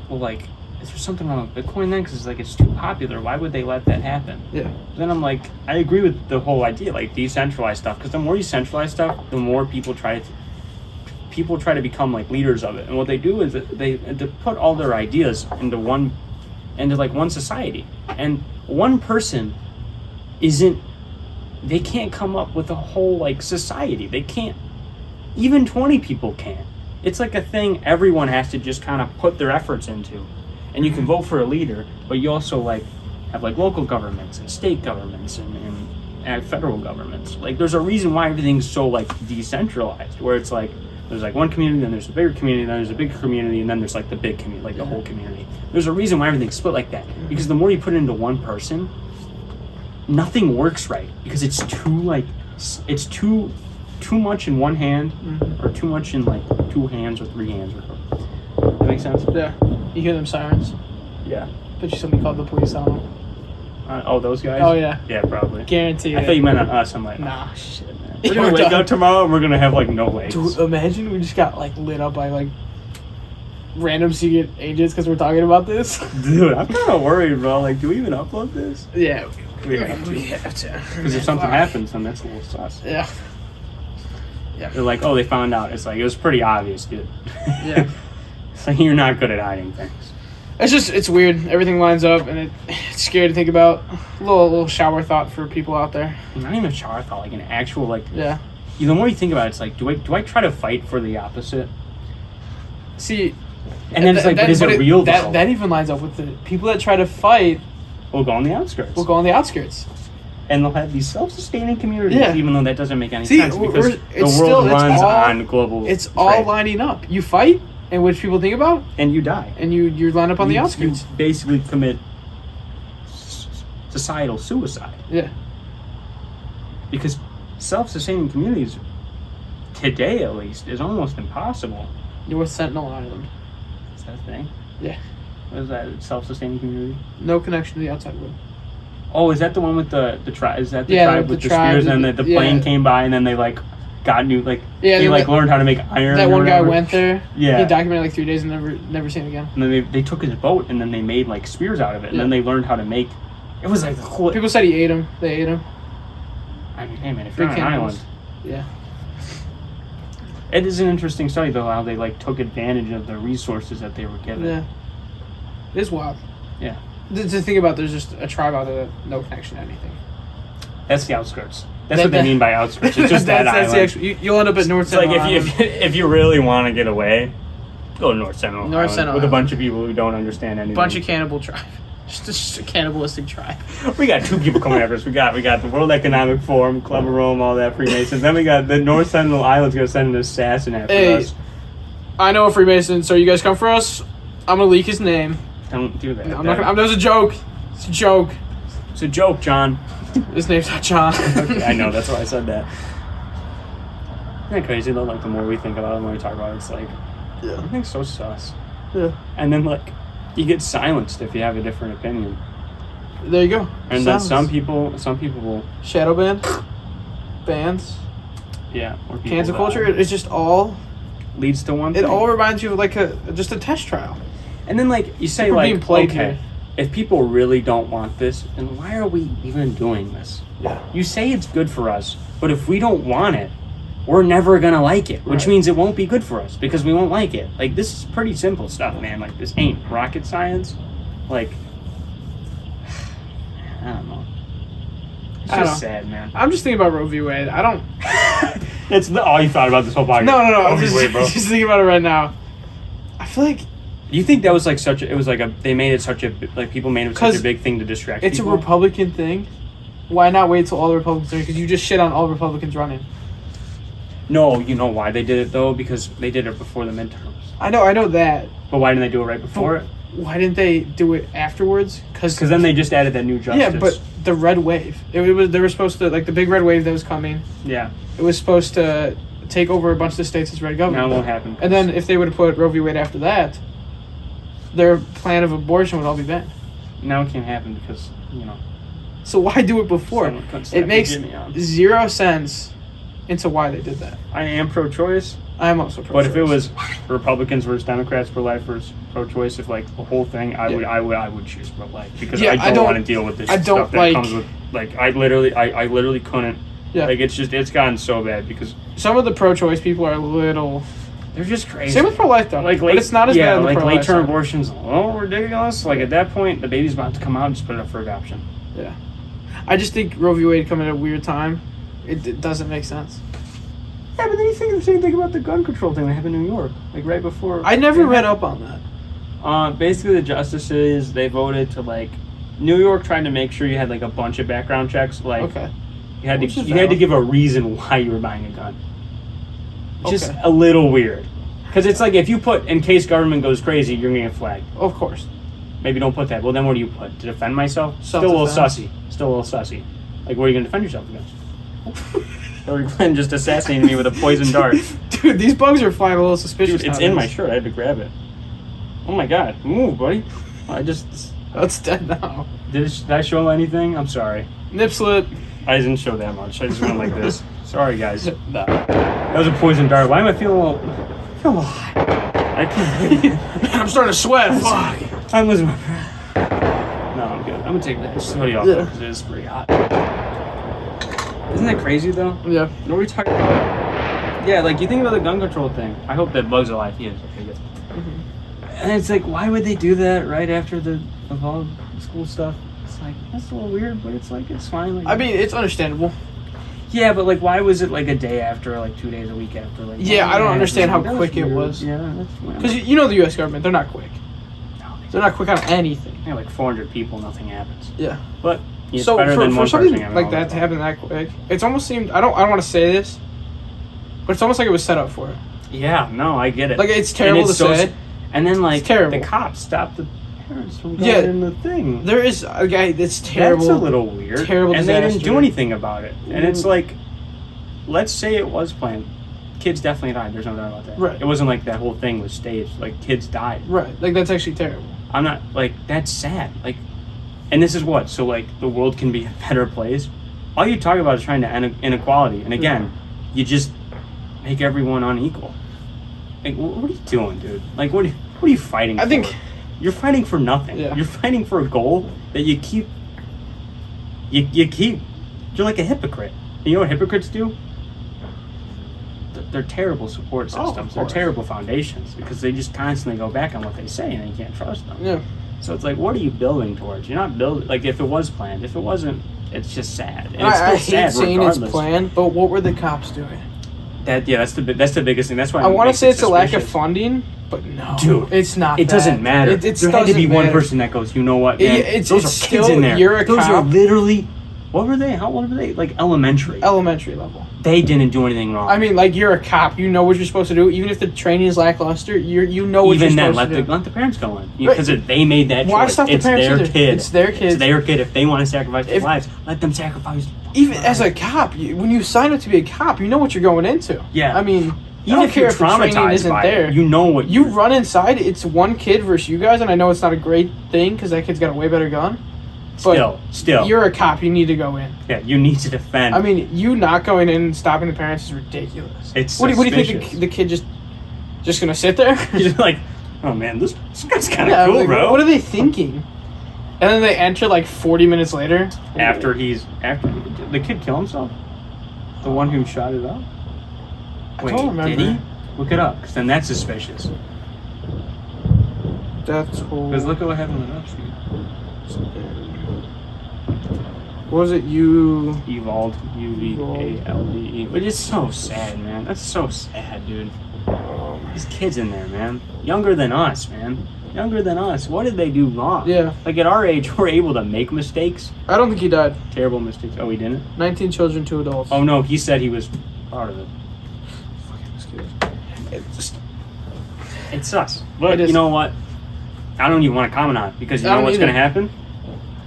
well, like, is there something wrong with Bitcoin then? Because like it's too popular. Why would they let that happen? Yeah. Then I'm like, I agree with the whole idea, like decentralized stuff. Because the more you centralize stuff, the more people try to become like leaders of it. And what they do is that they put all their ideas into one society, and one person they can't come up with a whole like society. They can't. Even 20 people can't. It's like a thing everyone has to just kind of put their efforts into. And you can vote for a leader, but you also like have like local governments and state governments and federal governments. Like there's a reason why everything's so like decentralized, where it's like there's like one community, then there's a bigger community, then there's a bigger community, and then there's like the big community, like the whole community. There's a reason why everything's split like that. Because the more you put it into one person, nothing works right. Because it's too much in one hand, or too much in like 2 hands or 3 hands. That makes sense? Yeah. You hear them sirens? Yeah. Bet you somebody called the police on them. Those guys? Oh yeah. Yeah, probably. Guaranteed. I thought you meant on us. I'm like, nah, shit, man. Yeah, We're gonna we're wake done. up tomorrow and we're gonna have like no legs. Dude, imagine we just got like lit up by like random secret agents because we're talking about this. Dude, I'm kind of worried, bro. Like, do we even upload this? Yeah. We have to. Because if something happens, then that's a little sus. Yeah. Yeah. They're like, oh, they found out. It's like, it was pretty obvious, dude. Yeah. It's like, you're not good at hiding things. It's weird. Everything lines up, and it's scary to think about. A little shower thought for people out there. Not even a shower thought, like an actual, like... Yeah. The more you think about it, it's like, do I try to fight for the opposite? See... And then it's like, but is it real, though? That even lines up with the people that try to fight... We'll go on the outskirts. Will go on the outskirts. And they'll have these self-sustaining communities, even though that doesn't make any See, sense. Because the world runs on global It's trade. all lining up. You fight, and which people think about... And you die. And you line up on the outskirts. You basically commit societal suicide. Yeah. Because self-sustaining communities, today at least, is almost impossible. North Sentinel Island. Is that a thing? Yeah. What is that? Self-sustaining community? No connection to the outside world. Oh, is that the one with the tribe? Is that the Yeah, tribe the with the tribe, spears and the plane came by and then they like got new they like learned how to make iron? That or one guy whatever? went there. Yeah. He documented like 3 days and never seen it again. And then they took his boat and then they made like spears out of it and then they learned how to make. It was like the whole. People said he ate him. They ate him. I mean, hey man, if you're on Big an cannibals. island, Yeah. it is an interesting study though how they like took advantage of the resources that they were given. Yeah. It is wild. Yeah. To think about, there's just a tribe out there that no connection to anything. That's the outskirts. That's what they mean by outskirts. It's just that that's island. the actual. You'll end up at North It's like Sentinel. if you really want to get away, go to North Sentinel. North Island Sentinel with a Island. bunch of people who don't understand anything. Bunch of cannibal tribe. Just a cannibalistic tribe. We got 2 people coming after us. We got the World Economic Forum, Club of Rome, all that Freemasons. Then we got the North Sentinel Island's gonna send an assassin after us. I know a Freemason, so you guys come for us. I'm gonna leak his name. Don't do that. I'm not gonna. That was a joke. It's a joke. It's a joke, John. His name's not John. Okay, I know. That's why I said that. Isn't that crazy though? Like the more we think about it, the more we talk about it, it's like, Yeah. everything's so sus. Yeah. And then like, you get silenced if you have a different opinion. There you go. And Silence. then some people will. Shadow ban. Bands. Yeah. Or people Cancel die. culture. It's just all. Leads to one It thing. all reminds you of like just a test trial. And then like you say People like, being played okay, here. if people really don't want this, then why are we even doing this? Yeah. You say it's good for us, but if we don't want it, we're never gonna like it, which Right. means it won't be good for us because we won't like it. Like this is pretty simple stuff, man. Like this ain't rocket science. Like I don't know. It's I don't just know. sad, man. I'm just thinking about Roe v. Wade. I don't. All you thought about this whole podcast. No. Roe I'm v. just, Wade, bro. just thinking about it right now. I feel like Do you think that was like they made it such a, like people made it such a big thing to distract it's people? a Republican thing. Why not wait till all the Republicans are? Because you just shit on all Republicans running. No, you know why they did it though? Because they did it before the midterms. I know that. But why didn't they do it right before it? Why didn't they do it afterwards? Because then they just added that new justice. Yeah, but the red wave. They were supposed to, like, the big red wave that was coming. Yeah. It was supposed to take over a bunch of the states as red government. Now it won't happen. And then if they would have put Roe v. Wade after that, their plan of abortion would all be banned. Now it can't happen because, you know. So why do it before? It makes zero sense into why they did that. I am pro-choice. I am also pro-choice. But if it was Republicans versus Democrats, pro-life versus pro-choice, if like the whole thing, I would choose pro-life because I don't want to deal with this stuff that comes with, like, I literally couldn't. Yeah. Like, it's gotten so bad because some of the pro-choice people are a little. They're just crazy. Same with pro-life though. Like, but it's not as bad. Like late-term abortions, a little ridiculous. Like at that point, the baby's about to come out, just put it up for adoption. Yeah. I just think Roe v. Wade coming at a weird time. It doesn't make sense. Yeah, but then you think the same thing about the gun control thing that happened in New York, like right before. I never read up on that. Basically, the justices, they voted to, like, New York tried to make sure you had like a bunch of background checks. Like, okay. You had to give a reason why you were buying a gun. Just a little weird, because it's like if you put in case government goes crazy, you're gonna get flagged. Of course. Maybe don't put that. Well, then what do you put? To defend myself? Still a little sussy. Like, what are you gonna defend yourself against? Hillary Clinton just assassinated me with a poison dart. Dude, these bugs are flying a little suspicious. Dude, it's in my shirt. I had to grab it. Oh my god. Move, buddy. That's dead now. Did I show anything? I'm sorry. Nip slip. I didn't show that much. I just went like this. Sorry, guys. No. That was a poison dart. Why am I feeling a little hot? I can't. I'm starting to sweat. Fuck. I'm losing my breath. No, I'm good. I'm gonna take that hoodie off because it is pretty hot. Isn't that crazy though? Yeah. What are we talking about? Yeah, like you think about the gun control thing. I hope that Bug's alive. He is. Okay, good. Mm-hmm. And it's like, why would they do that right after the all school stuff? It's like, that's a little weird, but it's like, it's fine. Like, I mean, it's understandable. Yeah, but like, why was it like a day after, or like 2 days, a week after? Like, yeah, I don't understand how quick it was. Yeah, that's weird. Because you know the U.S. government, they're not quick. No, they're not quick on anything. Yeah, like 400 people, nothing happens. Yeah. But it's so better than for one something like that to happen that quick, it's almost seemed. I don't want to say this, but it's almost like it was set up for it. Yeah, no, I get it. Like it's terrible to say. And then like the cops stopped the parents from going in the thing. There is a guy that's terrible. That's a little weird. Terrible, and they didn't do anything about it. And it's like, let's say it was planned. Kids definitely died. There's no doubt about that. Right. It wasn't like that whole thing was staged. Like kids died. Right. Like that's actually terrible. I'm not like that's sad. Like, and this is what so like the world can be a better place. All you talk about is trying to end inequality, and again, you just make everyone unequal. Like, what are you doing, dude? Like, what are you fighting for? I think you're fighting for nothing. Yeah. You're fighting for a goal that you keep. You're like a hypocrite. You know what hypocrites do? They're terrible support systems. They're terrible foundations because they just constantly go back on what they say and you can't trust them. Yeah. So it's like, what are you building towards? You're not building, like, if it was planned. If it wasn't, it's just sad. And it's I still hate sad saying regardless. it's planned, but what were the cops doing? That's the biggest thing. That's why I want to say it's suspicious. a lack of funding, but no. Dude, it's not It doesn't matter. There had to be one person that goes, you know what, man? Those are kids in there. You're a Those cop. are literally, what were they? How old were they? Like elementary. Elementary level. They didn't do anything wrong. I mean, like, you're a cop. You know what you're supposed to do. Even if the training is lackluster, you know what you're supposed to do. Even then, let the parents go in. Because they made that Why choice. stop the It's parents their either? kid. It's their kid. It's their kid. If they want to sacrifice their lives, let them sacrifice. Even as a cop, when you sign up to be a cop, you know what you're going into. Yeah. I mean, even if you're traumatized by it, you know what you run inside. It's one kid versus you guys, and I know it's not a great thing because that kid's got a way better gun. But still, you're a cop. You need to go in. Yeah, you need to defend. I mean, you not going in and stopping the parents is ridiculous. It's what do you think the kid just gonna sit there? He's like, oh man, this guy's kind of cool, like, bro. What are they thinking? And then they enter like 40 minutes later. After the kid kill himself, the one who shot it up. I don't remember. Did he? Look it up, because then that's suspicious. That's cool. Because look at what happened with us. What was it? Evolved. UVALDE. But it's so sad, man. That's so sad, dude. These kids in there, man. Younger than us, man. younger than us. What did they do wrong? Yeah. Like at our age, we're able to make mistakes. I don't think he died. Terrible mistakes. Oh, he didn't? 19 children, 2 adults. Oh, no. He said he was part of it. It sucks. But you know what? I don't even want to comment on it because you know what's going to happen?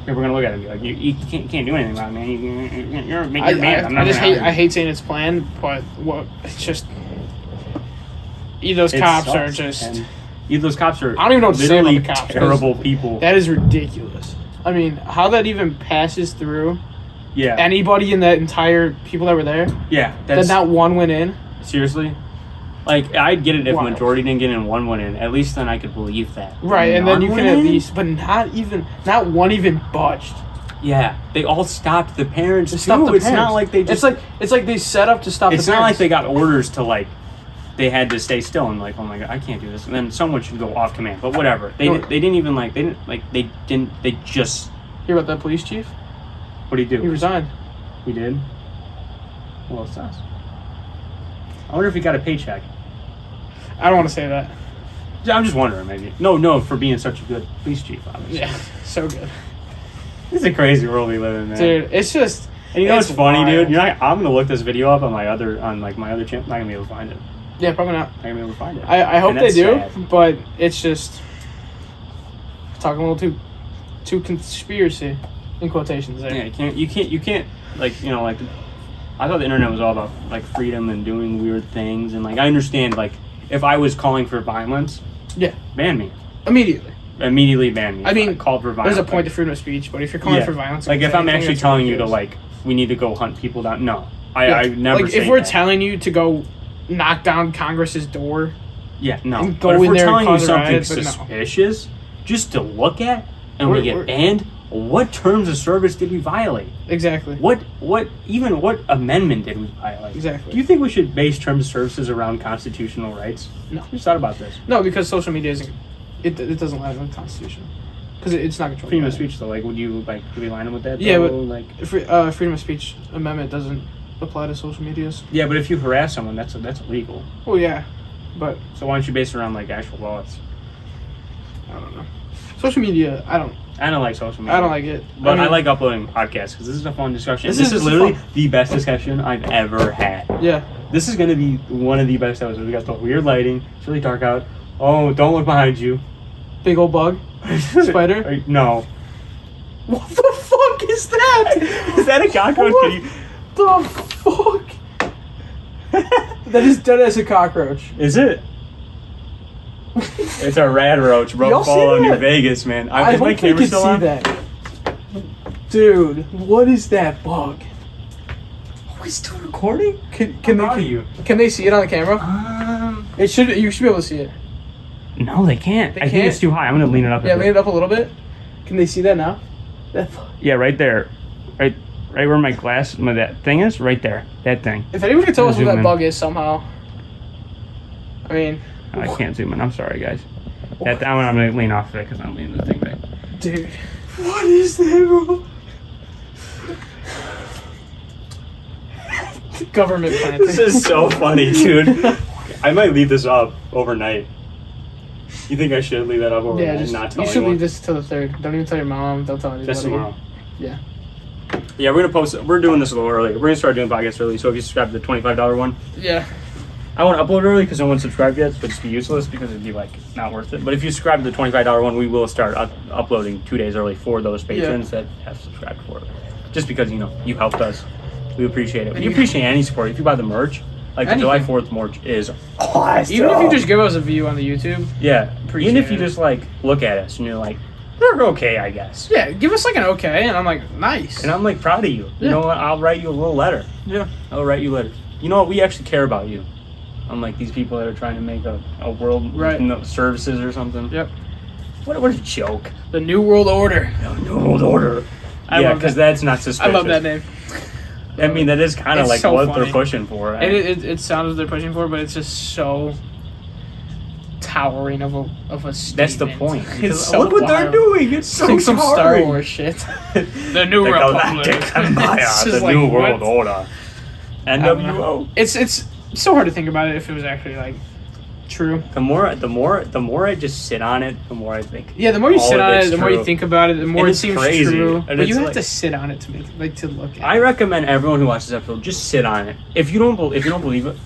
People are going to look at it and be like, you can't do anything about it, man. You're a man. I hate saying it's planned, but it's just... Either those cops are just... Either those cops are I don't even know what to say about the cops. Terrible people. That is ridiculous. I mean, how that even passes through anybody in that entire... people that were there? Yeah. That not one went in? Seriously? Like, I'd get it if majority didn't get in, one went in. At least then I could believe that. Right, and then you can at least... But not one even budged. Yeah, they all stopped the parents too. Stopped the it's parents. not like they just... It's like they set up to stop the parents. It's not like they got orders to, like... They had to stay still and like, oh my god, I can't do this. And then someone should go off command. But whatever. They didn't even like... They just... Hear about that police chief? What did he do? He resigned. He did? Well, it sucks. I wonder if he got a paycheck. I don't want to say that. Yeah, I'm just wondering, maybe. No, for being such a good police chief, obviously. Yeah, so good. It's a crazy world we live in, man. Dude, it's just... And you know what's funny, dude? I'm gonna look this video up on my other channel. I'm not gonna be able to find it. Yeah, probably not. I'm not gonna be able to find it. I hope they do, sad. but it's just... Talking a little too conspiracy, in quotations there. Yeah, you can't, like, you know, like... I thought the internet was all about, like, freedom and doing weird things, and, like, I understand, like... If I was calling for violence, ban me. Immediately ban me. I mean, called for violence. There's a point to freedom of speech, but if you're calling for violence... Like, if I'm actually telling you to, like, we need to go hunt people down, no. I never like, say if we're that. telling you to go knock down Congress's door... Yeah, no. And go but if in we're there telling and you something riot, suspicious, just to look at, and we get banned, what terms of service did we violate? Exactly. What amendment did we violate? Exactly. Do you think we should base terms of services around constitutional rights? No. Just thought about this. No, because social media isn't... It doesn't line up with the Constitution. Because it's not controlled. Freedom of speech, though. Like, would we line up with that? Yeah, though? but like, freedom of speech amendment doesn't apply to social medias. Yeah, but if you harass someone, that's illegal. Oh, yeah. But... So why don't you base it around, like, actual laws? I don't know. Social media, I don't like social media. I don't like it. But I like uploading podcasts because this is a fun discussion. This is literally the best discussion I've ever had. Yeah. This is going to be one of the best episodes. We got the weird lighting. It's really dark out. Oh, don't look behind you. Big old bug? Spider? No. What the fuck is that? Is that a cockroach? What the fuck? That is dead as a cockroach. Is it? It's a rad roach, bro. Follow New Vegas, man. Is my camera still on? That. Dude, what is that bug? Are we still recording? Can they see it on the camera? You should be able to see it. No, they can't. I think it's too high. I'm gonna lean it up. Yeah, lean it up a little bit. Can they see that now? Yeah, right there. Right where that thing is, right there. That thing. If anyone could tell us what that bug is somehow. I mean... I can't zoom in. I'm sorry, guys. I'm going to lean off of it because I'm leaning the thing back. Dude. What is that, bro? Government plan. This is so funny, dude. I might leave this up overnight. You think I should leave that up overnight and not tell anyone? You should leave this till the 3rd. Don't even tell your mom. Don't tell anybody. Just tomorrow. Yeah. Yeah, we're going to post it. We're doing this a little early. We're going to start doing podcasts early, so if you subscribe to the $25 one. Yeah. I won't upload early because no one's subscribed yet, so it'd just be useless because it'd be, like, not worth it. But if you subscribe to the $25 one, we will start uploading 2 days early for those patrons that have subscribed for it. Just because, you helped us. We appreciate it. We appreciate any support. If you buy the merch, like the July 4th merch is awesome. Even if you just give us a view on the YouTube. Yeah. Even if you just, like, look at us and you're like, they're okay, I guess. Yeah, give us, like, an okay, and I'm like, nice. And I'm, like, proud of you. You know what? I'll write you a little letter. Yeah. I'll write you letters. You know what? We actually care about you. Unlike these people that are trying to make a world with services or something. Yep. What a joke. The New World Order. The New World Order. Yeah, because that's not suspicious. I love that name. I mean, that is kind of like so what they're pushing for. And it sounds like they're pushing for, but it's just so towering of a statement. That's the point. It's so look what they're doing. It's so like some Star Wars shit. The New Republic. The New World Order. NWO. It's so hard to think about it if it was actually like True. The more I just sit on it, the more I think. Yeah, the more you all sit of on it, it's the more you true. think about it, the more And it it's seems crazy. true. And But you it's have like- to sit on it to to look at I it. recommend everyone who watches this episode just sit on it. If you don't believe it,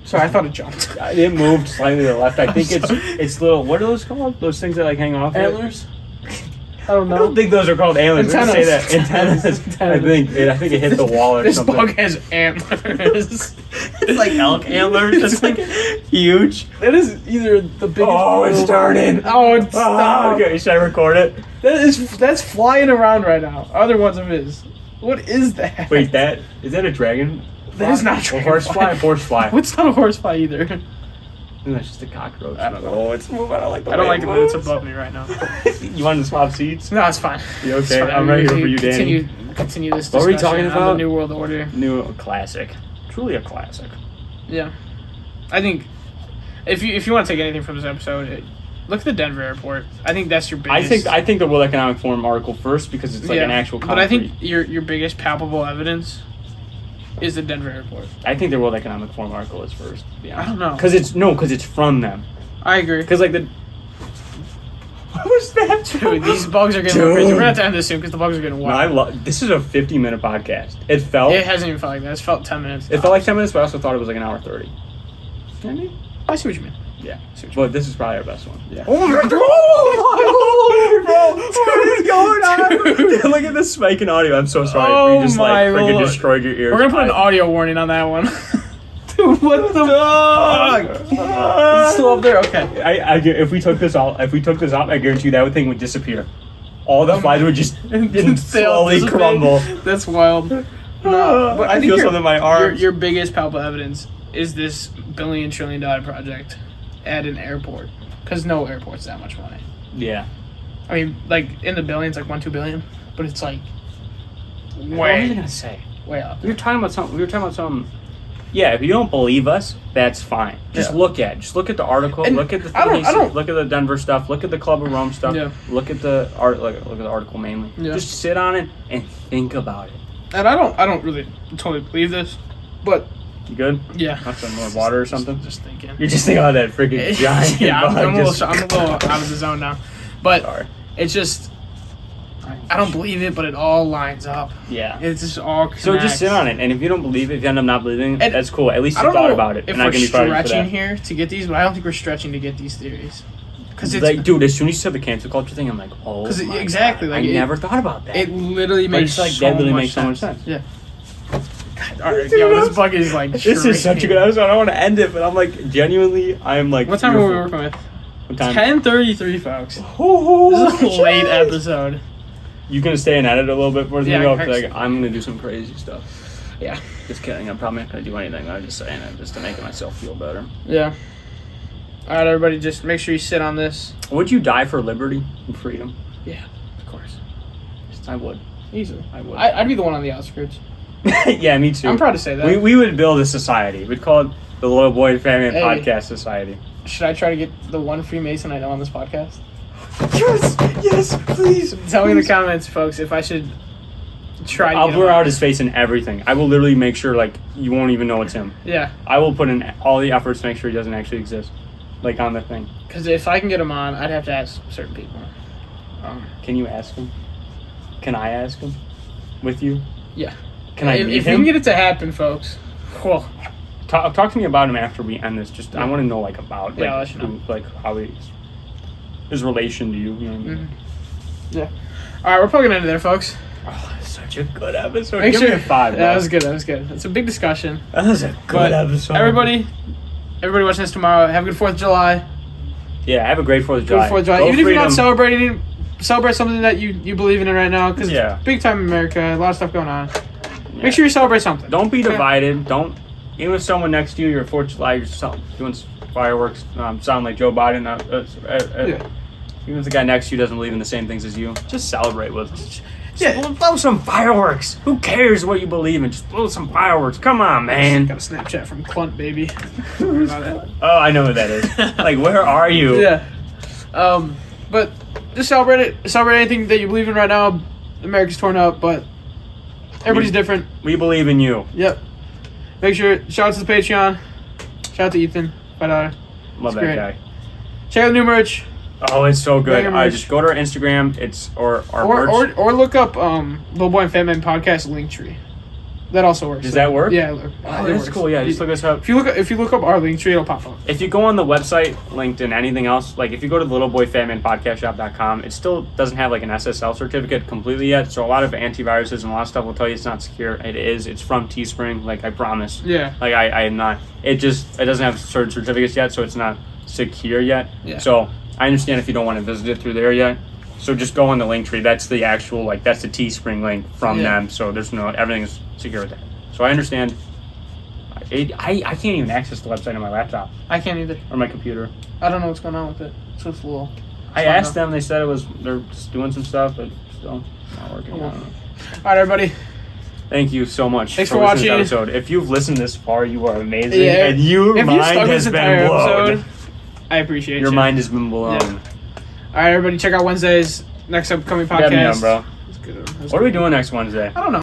Sorry, I thought it jumped. it moved slightly to the left. I think I'm sorry. it's little. What are those called? Those things that like hang off. Antlers? I don't I don't think those are called antlers. Let's say that Antennas. antennas. I think it hit the wall or This something. bug has antlers. It's like elk antlers. It's like huge. It is either the biggest. Oh, it's turning. Oh, it's stop. Okay, should I record it? That's flying around right now. Other ones of his. What is that? Wait, is that a dragon? That is not a Or dragonfly. horsefly. What's not a horsefly either? That's just a cockroach. I don't know. Oh, it's moving. I don't like the I don't way like it the minutes moves. above me right now. You want to swap seats? No, it's fine. You okay? It's fine. I'm right here for you, Danny. Continue this discussion What were we talking on about? the New World Order. New classic. Truly a classic. Yeah. I think if you want to take anything from this episode, look at the Denver airport. I think that's your biggest... I think the World Economic Forum article first because it's like an actual concrete. But I think your biggest palpable evidence is the Denver airport. I think the World Economic Forum article is first. To be honest. I don't know. Because it's from them. I agree. Because like the. What was that? Dude, these bugs are getting a little crazy. We're going to have to end this soon because the bugs are getting No, wild. this is a 50-minute podcast. It felt. It hasn't even felt like that. It's felt 10 minutes. It felt like 10 minutes, but I also thought it was like an hour 30. I see what you mean. Yeah. See what you But this is probably our best one. Yeah. Oh my god! What is going on? Dude. Look at the spike in audio. I'm so sorry. Oh We just my freaking Lord. destroyed your ears. We're going to put an audio warning on that one. Dude, what the fuck? It's still up there? Okay. If we took this out, I guarantee you that thing would disappear. All the flies would just slowly crumble. That's wild. No, but I think feel something in my arms. Your biggest palpable evidence is this $1 trillion project at an airport. Because no airport's that much money. Yeah. I mean, like, in the billions, like 1-2 billion. But it's like, What was I way, gonna say? way up. We were talking about something. Yeah, if you don't believe us, that's fine. Just Yeah. look at the article. And look at the I don't- look at the Denver stuff. Look at the Club of Rome stuff. Yeah. Look at the art. Look at the article mainly. Yeah. Just sit on it and think about it. And I don't really totally believe this. But, You good? yeah. Have some more water or something? Just thinking. You're just thinking about that freaking giant. Yeah, I'm bug a just- little out of the zone now. But Sorry. it's just, I don't believe it, but it all lines up. Yeah. It's just all connects. So just sit on it, and if you don't believe it, if you end up not believing it, And that's cool. At least I you don't thought know about it, if and I we're can be proud of you for stretching that. here to get these, but I don't think we're stretching to get these theories. Because it's Like, dude, as soon as you said the cancel culture thing, I'm like, oh, 'Cause my exactly, God. like, I it- never thought about that. it literally But makes it's like so that literally much makes so much sense. sense. Yeah. God, all right, yo, this bug is like. This is such a good episode. I don't want to end it, but I'm like, genuinely, I'm like. What time are we fearful. working with? What time? 10:33, folks. Oh, This is a late episode. You gonna stay and edit a little bit for Yeah, me? I- Like, I'm gonna do some crazy stuff. Yeah. Just kidding. I'm probably not gonna do anything. I'm just saying it just to make myself feel better. Yeah. All right, everybody, just make sure you sit on this. Would you die for liberty and freedom? Yeah, of course. I would. Easily. I would. I'd be the one on the outskirts. Yeah, me too. I'm proud to say that. We would build a society. We'd call it the Loyal Boy and Family Hey. Podcast Society. Should I try to get the one Freemason I know on this podcast? Yes, please. Tell me in the comments, folks, if I should try to I'll get him blur on. out his face and everything. I will literally make sure like you won't even know it's him. Yeah, I will put in all the efforts to make sure he doesn't actually exist, like on the thing. because if I can get him on, I'd have to ask certain people. Can you ask him? Can I ask him? With you? Yeah. Can I if meet we him? can get it to happen, folks. Cool. Talk to me about him after we end this. Just I Yeah. want to know like about like Yeah, I'll let you know. who, like how his relation to you. You know what I mean? Yeah. All right, we're probably gonna end it there, folks. Oh, it's such a good episode. Make Give sure me a 5. Yeah, bro. that was good. That was good. It's a big discussion. That was a good But episode. everybody watching this tomorrow, have a good 4th of July. Yeah, have a great 4th of Good July. 4th of July. Go Even if you're not freedom. celebrating, celebrate something that you believe in right now, because Yeah. it's big time in America. A lot of stuff going on. Yeah. Make sure you celebrate something. Don't be divided. Don't, even if someone next to you, you're 4th of July, you're doing fireworks, sound like Joe Biden. Yeah. Even if the guy next to you doesn't believe in the same things as you, just celebrate with them. Yeah. Blow some fireworks. Who cares what you believe in? Just blow some fireworks. Come on, man. Got a Snapchat from Clunt, baby. Don't worry about that. Oh, I know who that is. Like, where are you? Yeah. But just celebrate it. Celebrate anything that you believe in right now. America's torn up, but everybody's different. We believe in you. Yep. Make sure, shout out to the Patreon. Shout out to Ethan, $5. Love that great. guy. Check out the new merch. Oh, it's so good. Regular merch. Just go to our Instagram. It's or our merch. Or look up Little Boy and Fat Man podcast Linktree. That also works. Does that work? Yeah. Oh, that's cool. Yeah, just look us up. If you look up our Linktree, it'll pop up. If you go on the website, LinkedIn, anything else, like if you go to the littleboyfatmanpodcastshop.com, it still doesn't have like an SSL certificate completely yet. So a lot of antiviruses and a lot of stuff will tell you it's not secure. It is. It's from Teespring. Like I promise. Yeah. Like I am not. It doesn't have certain certificates yet, so it's not secure yet. Yeah. So I understand if you don't want to visit it through there yet. So just go on the Linktree. That's the actual that's the Teespring link from them. So there's everything's secure with that. So I understand. I can't even access the website on my laptop I can't either. or my computer. I don't know what's going on with it. So it's a little. I asked them. They said they're just doing some stuff, but still not working. Oh, well. All right, everybody. Thank you so much. Thanks for listening watching. to this episode. If you've listened this far, you are amazing, Yeah. and your If you mind stuck has this been entire blown. episode, I appreciate Your you. mind has been blown. Yeah. All right, everybody. Check out Wednesday's next upcoming You got me podcast. on, bro. That's good. What are we doing next Wednesday? I don't know.